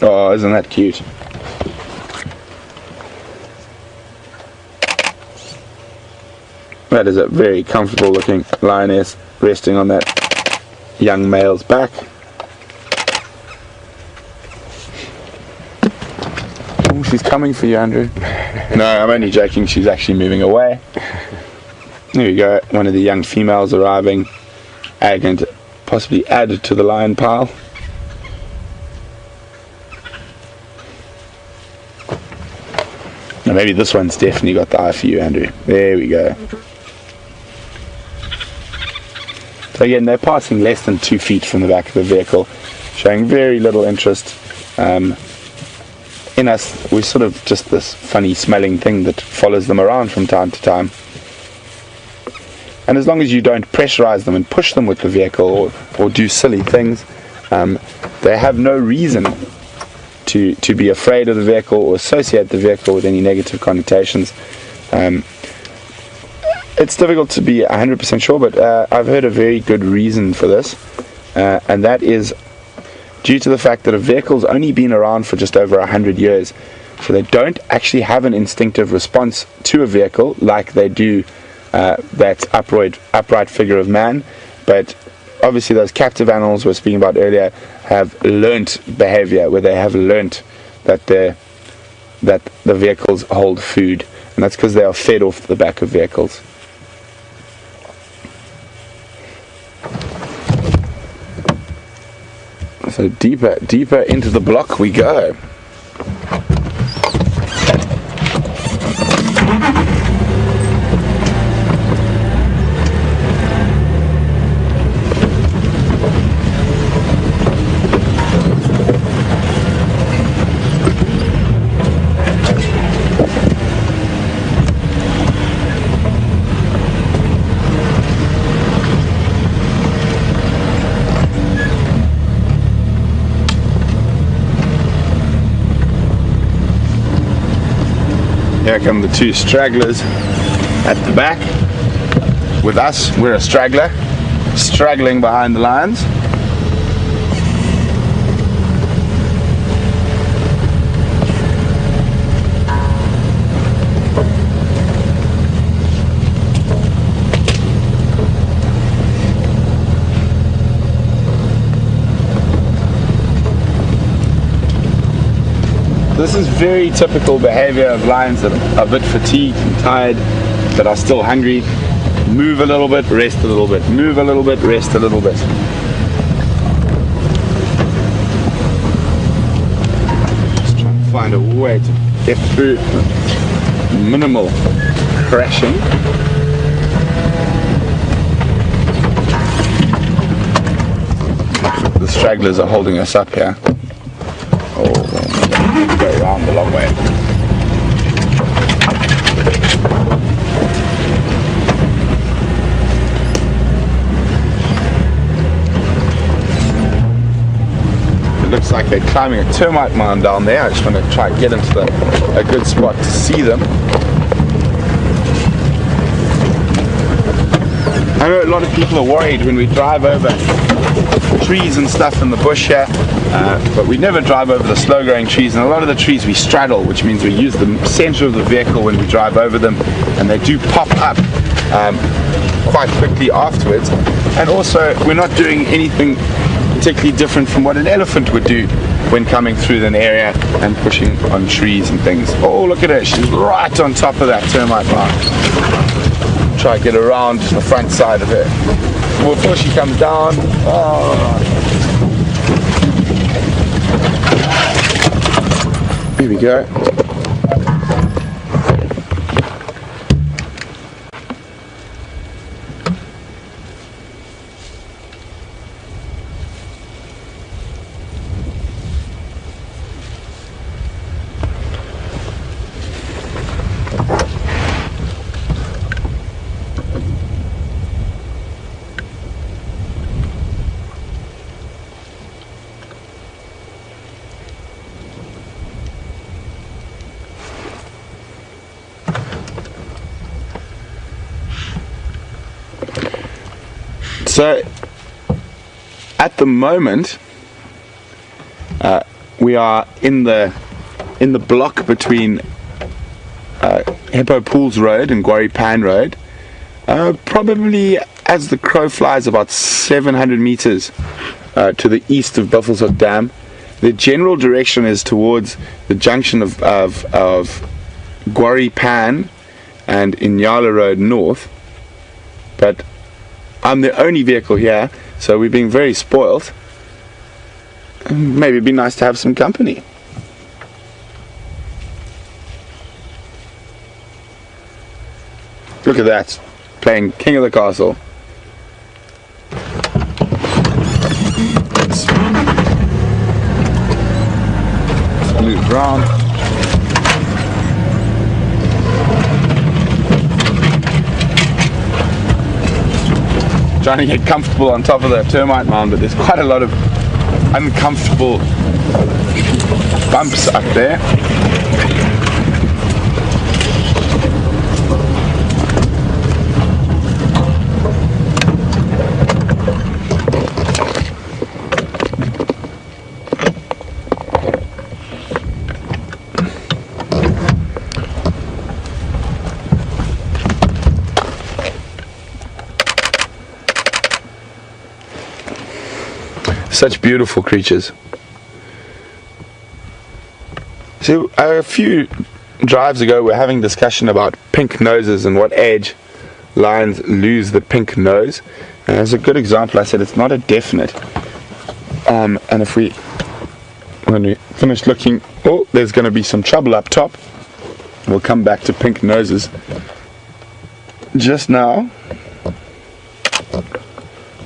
Oh, isn't that cute? That is a very comfortable looking lioness resting on that young male's back. Oh, she's coming for you, Andrew. No, I'm only joking, she's actually moving away. There we go, one of the young females arriving, going to possibly add to the lion pile. Now maybe this one's definitely got the eye for you, Andrew. There we go. So again, they're passing less than 2 feet from the back of the vehicle, showing very little interest in us. We're sort of just this funny smelling thing that follows them around from time to time. And as long as you don't pressurize them and push them with the vehicle or do silly things, they have no reason to be afraid of the vehicle or associate the vehicle with any negative connotations. It's difficult to be 100% sure, but I've heard a very good reason for this, and that is due to the fact that a vehicle's only been around for just over 100 years, so they don't actually have an instinctive response to a vehicle like they do that upright figure of man. But obviously those captive animals we were speaking about earlier have learnt behavior, where they have learnt that the vehicles hold food, and that's because they are fed off the back of vehicles. So deeper into the block we go. Here come the two stragglers at the back. With us, we're a straggler, straggling behind the lions. This is very typical behavior of lions that are a bit fatigued and tired, but are still hungry. Move a little bit, rest a little bit. Move a little bit, rest a little bit. Just trying to find a way to get through minimal crashing. The stragglers are holding us up here. Go around the long way. It looks like they're climbing a termite mound down there. I just want to try and get into a good spot to see them. I know a lot of people are worried when we drive over trees and stuff in the bush here, but we never drive over the slow growing trees, and a lot of the trees we straddle, which means we use the center of the vehicle when we drive over them, and they do pop up quite quickly afterwards. And also we're not doing anything particularly different from what an elephant would do when coming through an area and pushing on trees and things. Oh, look at her, she's right on top of that termite mound. Try to get around the front side of it before she comes down. Oh. Here we go. So at the moment we are in the block between Hippo Pools Road and Quarry Pan Road, Probably as the crow flies about 700 meters to the east of Buffelshoek Dam. The general direction is towards the junction of Gwari Pan and Inyala Road North, but I'm the only vehicle here, so we're being very spoilt. Maybe it'd be nice to have some company. Look at that, playing King of the Castle. Let's move around. Trying to get comfortable on top of the termite mound, but there's quite a lot of uncomfortable bumps up there. Such beautiful creatures. So a few drives ago we were having discussion about pink noses and what age lions lose the pink nose. And as a good example, I said it's not a definite. And when we finish looking, oh, there's going to be some trouble up top. We'll come back to pink noses. Just now,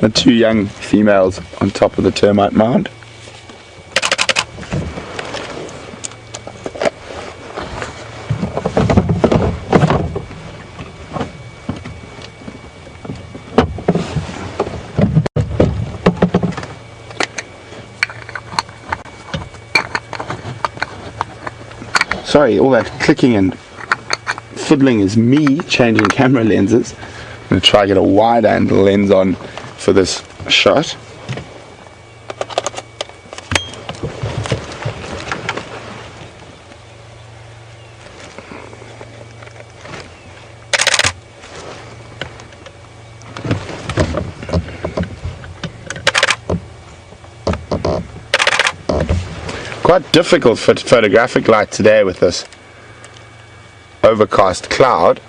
the two young females on top of the termite mound. Sorry, all that clicking and fiddling is me changing camera lenses. I'm going to try to get a wide angle lens on for this shot. Quite difficult for photographic light today with this overcast cloud.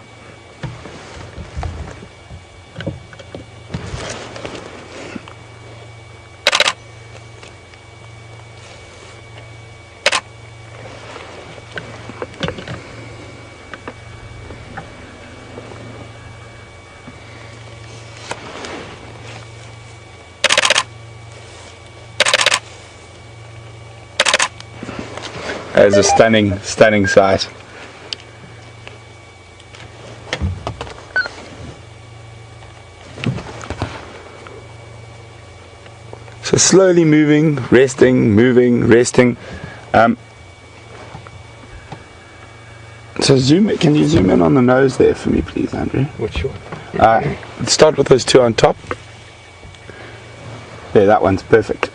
There's a stunning sight. So slowly moving, resting, moving, resting. So can you zoom in on the nose there for me, please, Andrew? Which one? Start with those two on top. There, that one's perfect.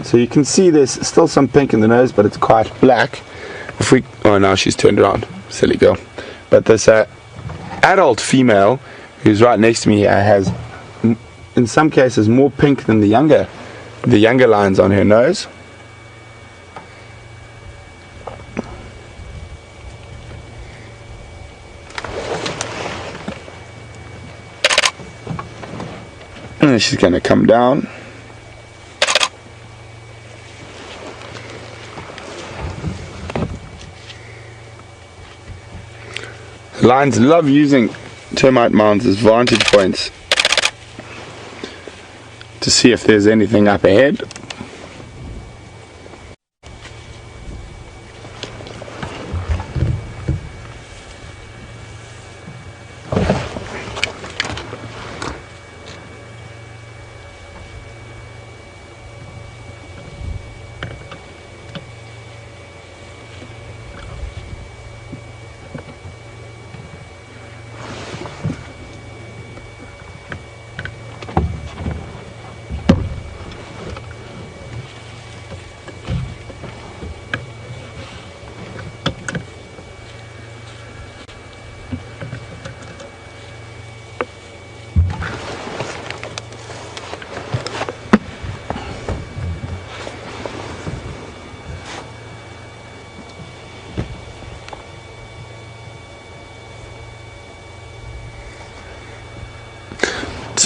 So you can see there's still some pink in the nose, but it's quite black. Oh, now she's turned around, silly girl. But this adult female who's right next to me here has, in some cases, more pink than the younger lines on her nose. And then she's going to come down. Lions love using termite mounds as vantage points to see if there's anything up ahead.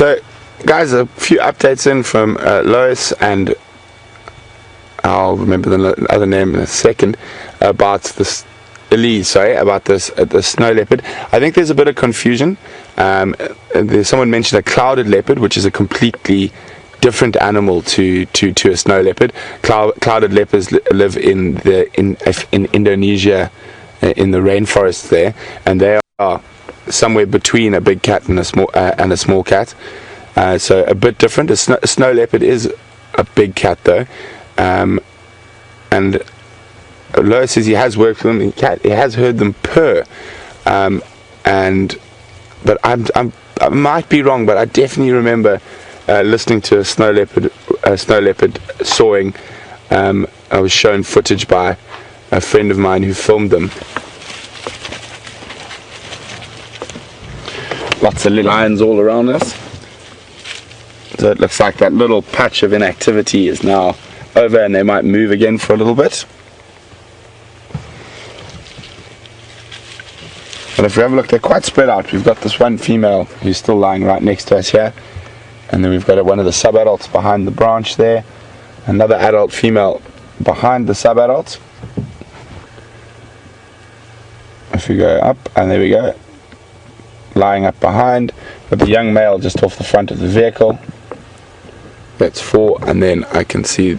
So guys, a few updates in from Lois, and I'll remember the other name in a second, about this Elise, sorry, about this the snow leopard. I think there's a bit of confusion. Someone mentioned a clouded leopard, which is a completely different animal to a snow leopard. Clouded leopards live in Indonesia, in the rainforests there, and they are somewhere between a big cat and a small cat. So a bit different. A snow leopard is a big cat though, and Lois says he has worked with them. He has heard them purr, but I might be wrong, but I definitely remember listening to a snow leopard sawing. I was shown footage by a friend of mine who filmed them. Lots of lions all around us. So it looks like that little patch of inactivity is now over, and they might move again for a little bit. But if we have a look, they're quite spread out. We've got this one female who's still lying right next to us here, and then we've got one of the sub-adults behind the branch there, another adult female behind the sub-adults. If we go up, and there we go, lying up behind, with the young male just off the front of the vehicle. That's 4, and then I can see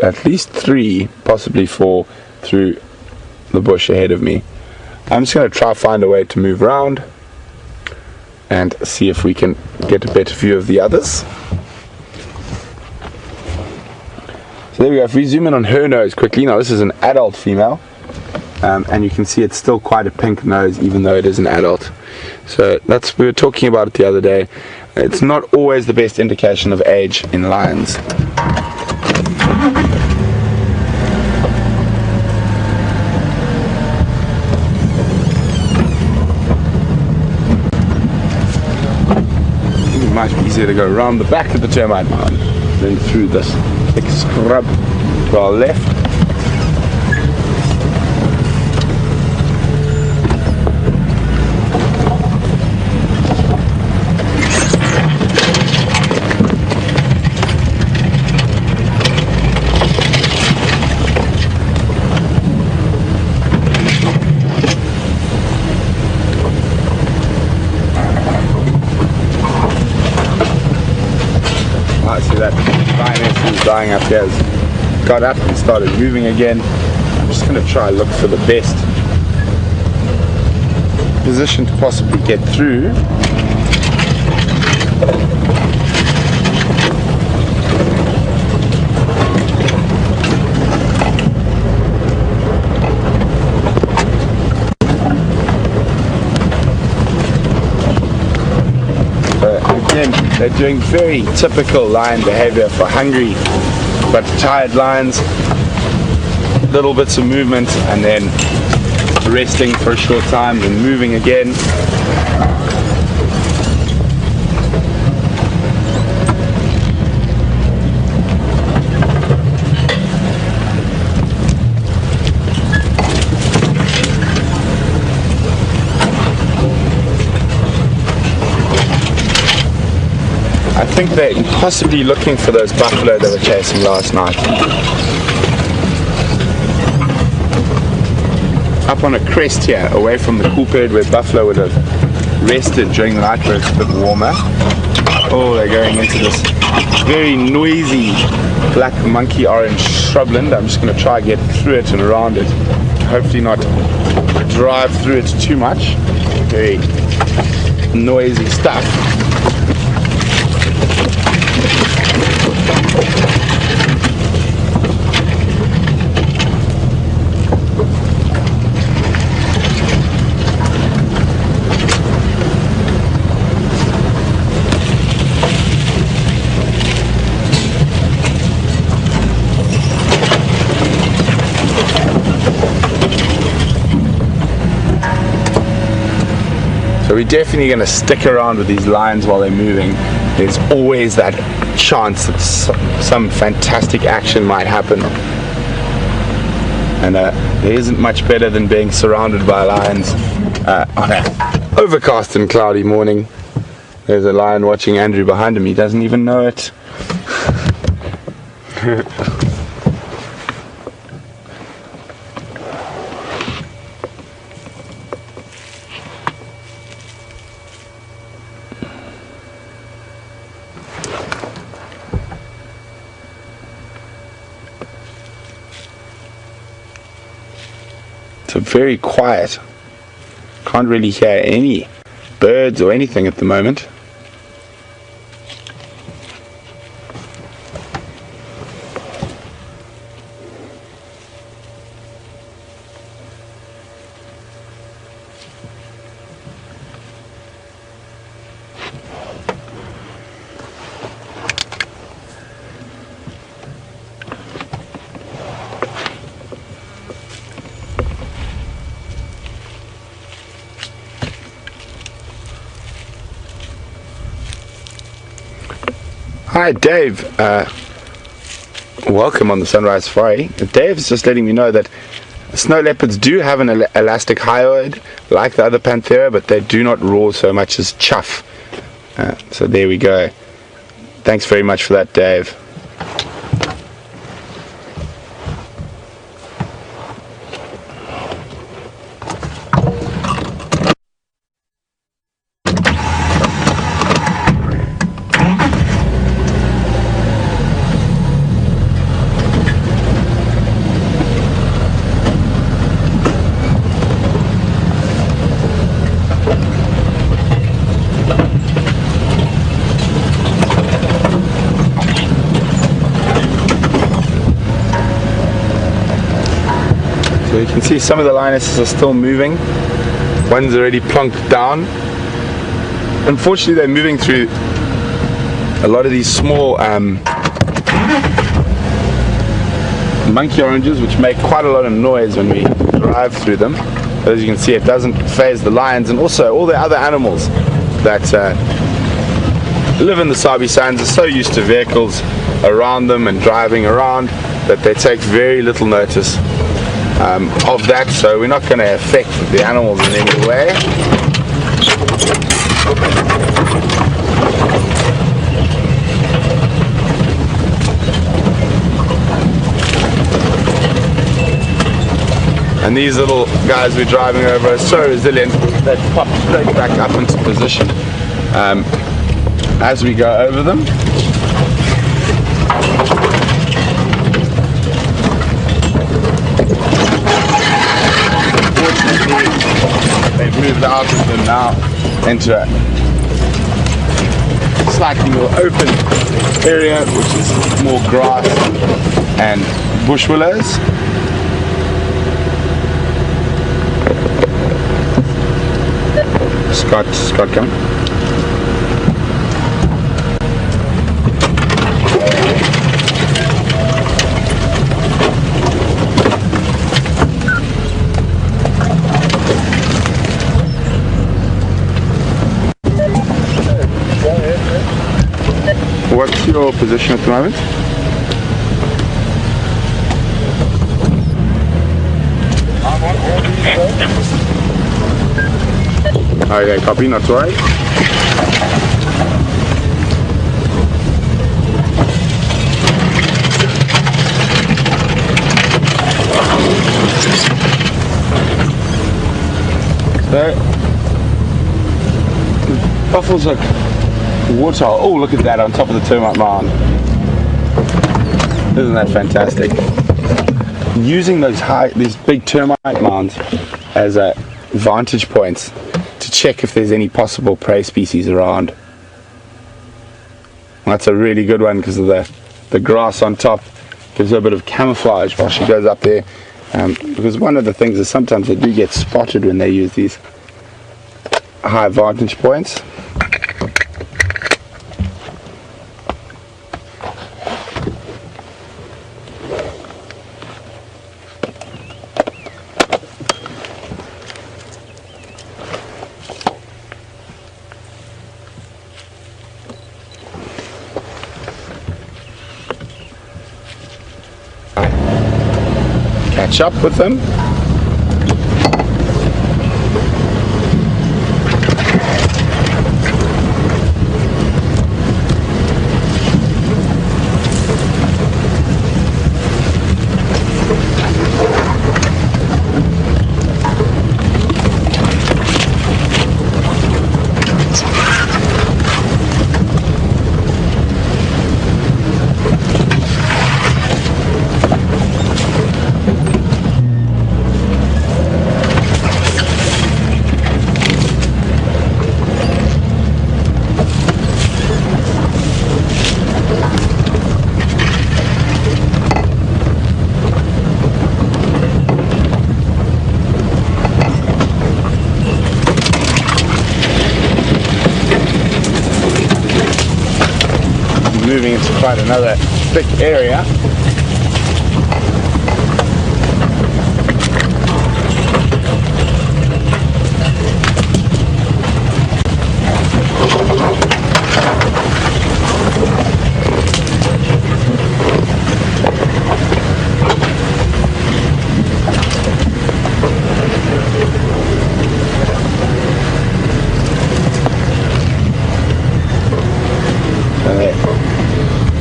at least 3, possibly 4, through the bush ahead of me. I'm just going to try find a way to move around and see if we can get a better view of the others. So there we go. If we zoom in on her nose quickly, now this is an adult female, and you can see it's still quite a pink nose even though it is an adult. So we were talking about it the other day. It's not always the best indication of age in lions. It might be easier to go around the back of the termite mound than through this thick scrub to our left. See that lioness who's lying up here has got up and started moving again. I'm just going to try and look for the best position to possibly get through. They're doing very typical lion behavior for hungry but tired lions. Little bits of movement and then resting for a short time and moving again. I think they're possibly looking for those buffalo they were chasing last night. Up on a crest here, away from the cool period where buffalo would have rested during the night where it's a bit warmer. Oh, they're going into this very noisy black monkey orange shrubland. I'm just going to try and get through it and around it. Hopefully not drive through it too much. Very noisy stuff. So we're definitely going to stick around with these lions while they're moving. There's always that chance that some fantastic action might happen. And there isn't much better than being surrounded by lions on an overcast and cloudy morning. There's a lion watching Andrew behind him. He doesn't even know it. So very quiet. Can't really hear any birds or anything at the moment. Hi Dave, welcome on the Sunrise Safari. Dave's just letting me know that snow leopards do have an elastic hyoid like the other Panthera, but they do not roar so much as chuff. So there we go. Thanks very much for that, Dave. So you can see some of the lionesses are still moving. One's already plonked down. Unfortunately, they're moving through a lot of these small monkey oranges, which make quite a lot of noise when we drive through them. But as you can see, it doesn't faze the lions, and also all the other animals that live in the Sabi Sands are so used to vehicles around them and driving around that they take very little notice of that, so we're not going to affect the animals in any way. And these little guys we're driving over are so resilient, they pop straight back up into position as we go over them. They've moved out of them now into a slightly more open area, which is more grass and bush willows. Scott coming. What's your position at the moment? Okay, copy, not to worry. So, buffaloes are water. Oh, look at that on top of the termite mound. Isn't that fantastic? Using these big termite mounds as vantage points to check if there's any possible prey species around. That's a really good one because of the grass on top. Gives her a bit of camouflage while she goes up there. Because one of the things is sometimes they do get spotted when they use these high vantage points. Catch up with them. moving into quite another thick area.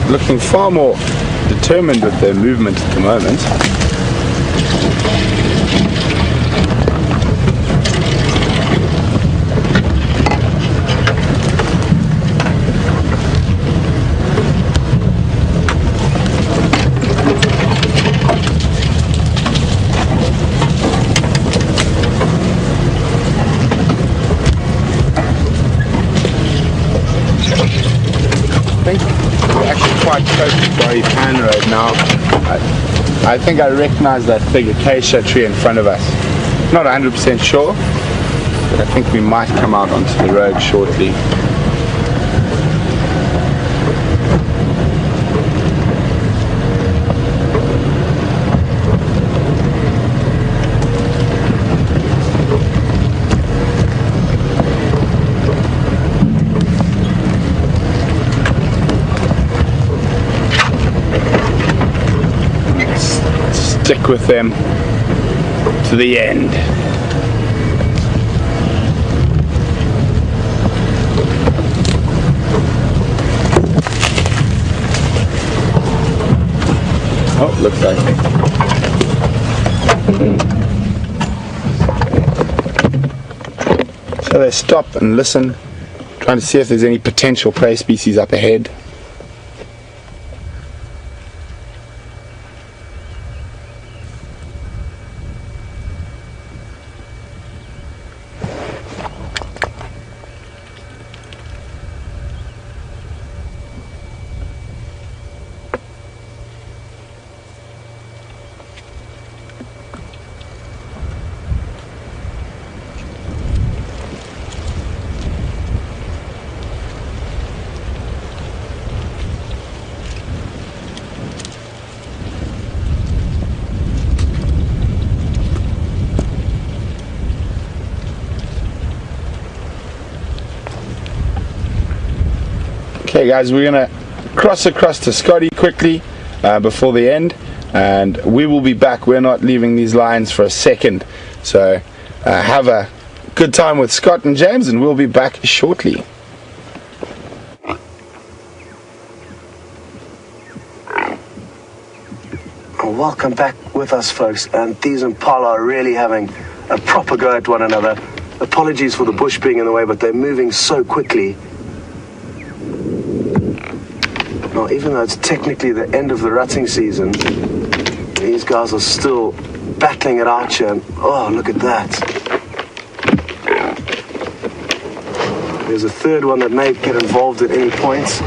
Looking far more determined with their movement at the moment. Quite close to Quarry Pan Road now. I think I recognize that big acacia tree in front of us. Not 100% sure, but I think we might come out onto the road shortly. Stick with them to the end. Oh, looks like it. So they stop and listen, trying to see if there's any potential prey species up ahead. Okay guys, we're going to cross across to Scotty quickly before the end, and we will be back. We're not leaving these lines for a second, so have a good time with Scott and James, and we'll be back shortly. Welcome back with us, folks, and these impala are really having a proper go at one another. Apologies for the bush being in the way, but they're moving so quickly. Now, even though it's technically the end of the rutting season, these guys are still battling it out here. Oh, look at that. There's a third one that may get involved at any point.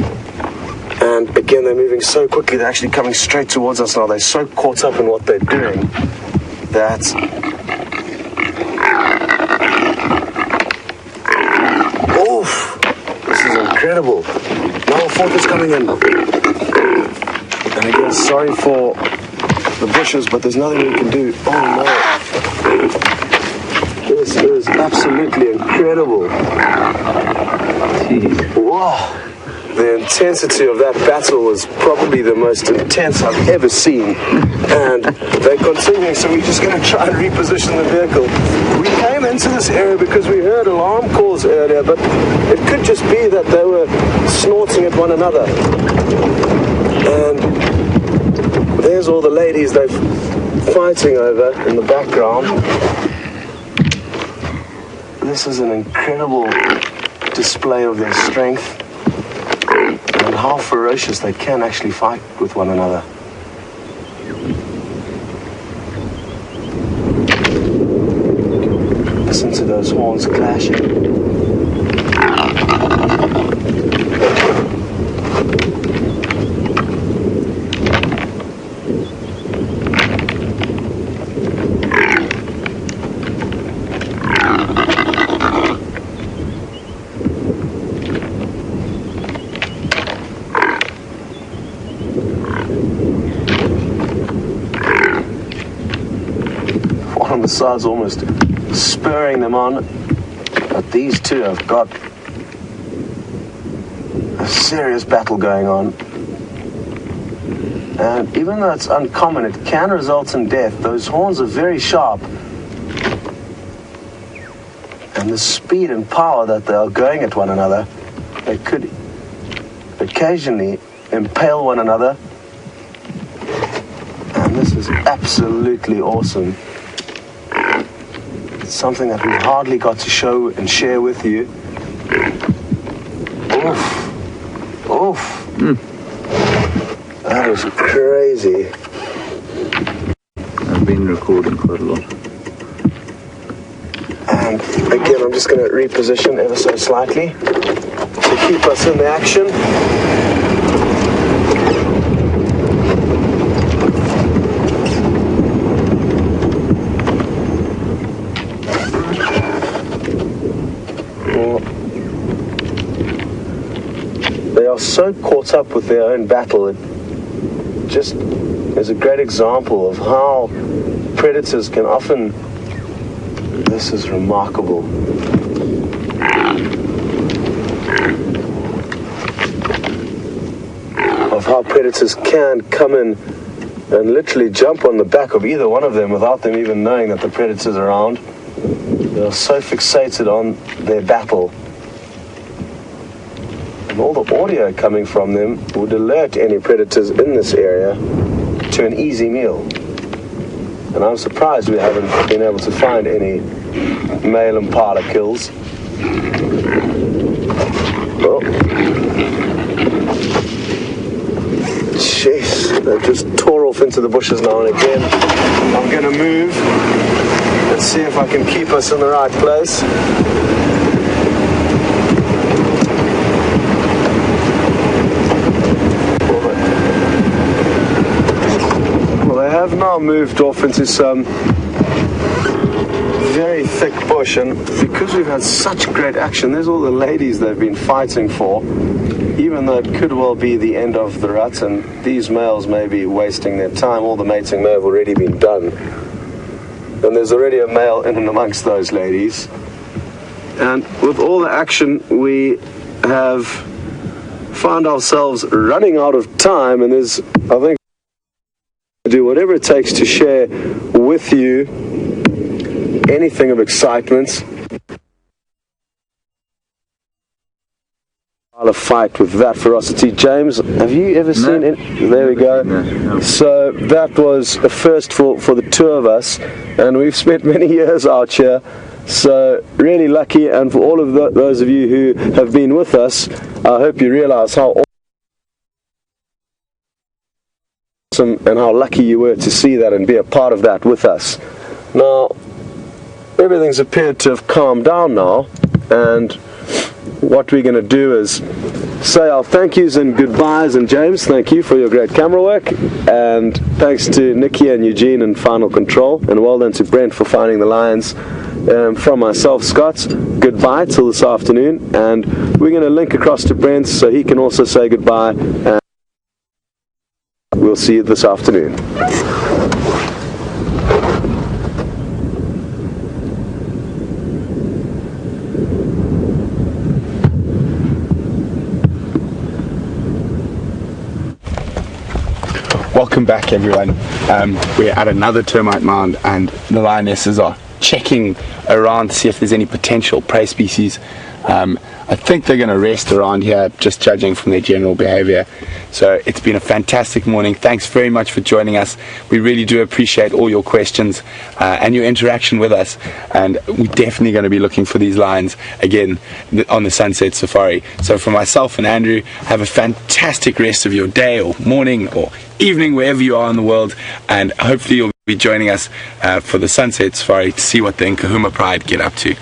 And again, they're moving so quickly, they're actually coming straight towards us now. They're so caught up in what they're doing that... Oof! This is incredible. Now a fourth is coming in. And again, sorry for the bushes, but there's nothing we can do. Oh no. This is absolutely incredible. Jeez. Wow. The intensity of that battle was probably the most intense I've ever seen. And they're continuing, so we're just going to try and reposition the vehicle. We came into this area because we heard alarm calls earlier, but it could just be that they were snorting at one another. And there's all the ladies they're fighting over in the background. This is an incredible display of their strength and how ferocious they can actually fight with one another. Listen to those horns clashing. the sides, almost spurring them on. But these two have got a serious battle going on. And even though it's uncommon, it can result in death. Those horns are very sharp. And the speed and power that they are going at one another, they could occasionally impale one another. And this is absolutely awesome. It's something that we hardly got to show and share with you. Oof. Oof. That was crazy. I've been recording quite a lot. And again, I'm just going to reposition ever so slightly to keep us in the action. They are so caught up with their own battle. It just is a great example of how predators can often... This is remarkable. Of how predators can come in and literally jump on the back of either one of them without them even knowing that the predator's around. They are so fixated on their battle. And all the audio coming from them would alert any predators in this area to an easy meal. And I'm surprised we haven't been able to find any male impala kills. Well, jeez, they've just tore off into the bushes now and again. I'm going to move. Let's see if I can keep us in the right place. Have now moved off into some very thick bush, and because we've had such great action, there's all the ladies they've been fighting for, even though it could well be the end of the rut and these males may be wasting their time. All the mating may have already been done, and there's already a male in and amongst those ladies. And with all the action, we have found ourselves running out of time, and there's, I think, do whatever it takes to share with you anything of excitement. A fight with that ferocity. James, have you ever seen it? There we go. No. So that was a first for the two of us, and we've spent many years out here, so really lucky. And for all of those of you who have been with us, I hope you realize how and how lucky you were to see that and be a part of that with us. Now, everything's appeared to have calmed down now, and what we're going to do is say our thank yous and goodbyes. And James, thank you for your great camera work, and thanks to Nikki and Eugene in Final Control, and well done to Brent for finding the lions. From myself, Scott, goodbye till this afternoon, and we're going to link across to Brent so he can also say goodbye, and we'll see you this afternoon. Welcome back, everyone. We're at another termite mound, and the lionesses are checking around to see if there's any potential prey species. I think they're going to rest around here, just judging from their general behavior. So it's been a fantastic morning. Thanks very much for joining us. We really do appreciate all your questions and your interaction with us, and we're definitely going to be looking for these lions again on the Sunset Safari. So for myself and Andrew, have a fantastic rest of your day or morning or evening, wherever you are in the world, and hopefully you'll be joining us for the Sunset Safari to see what the Nkuhuma Pride get up to.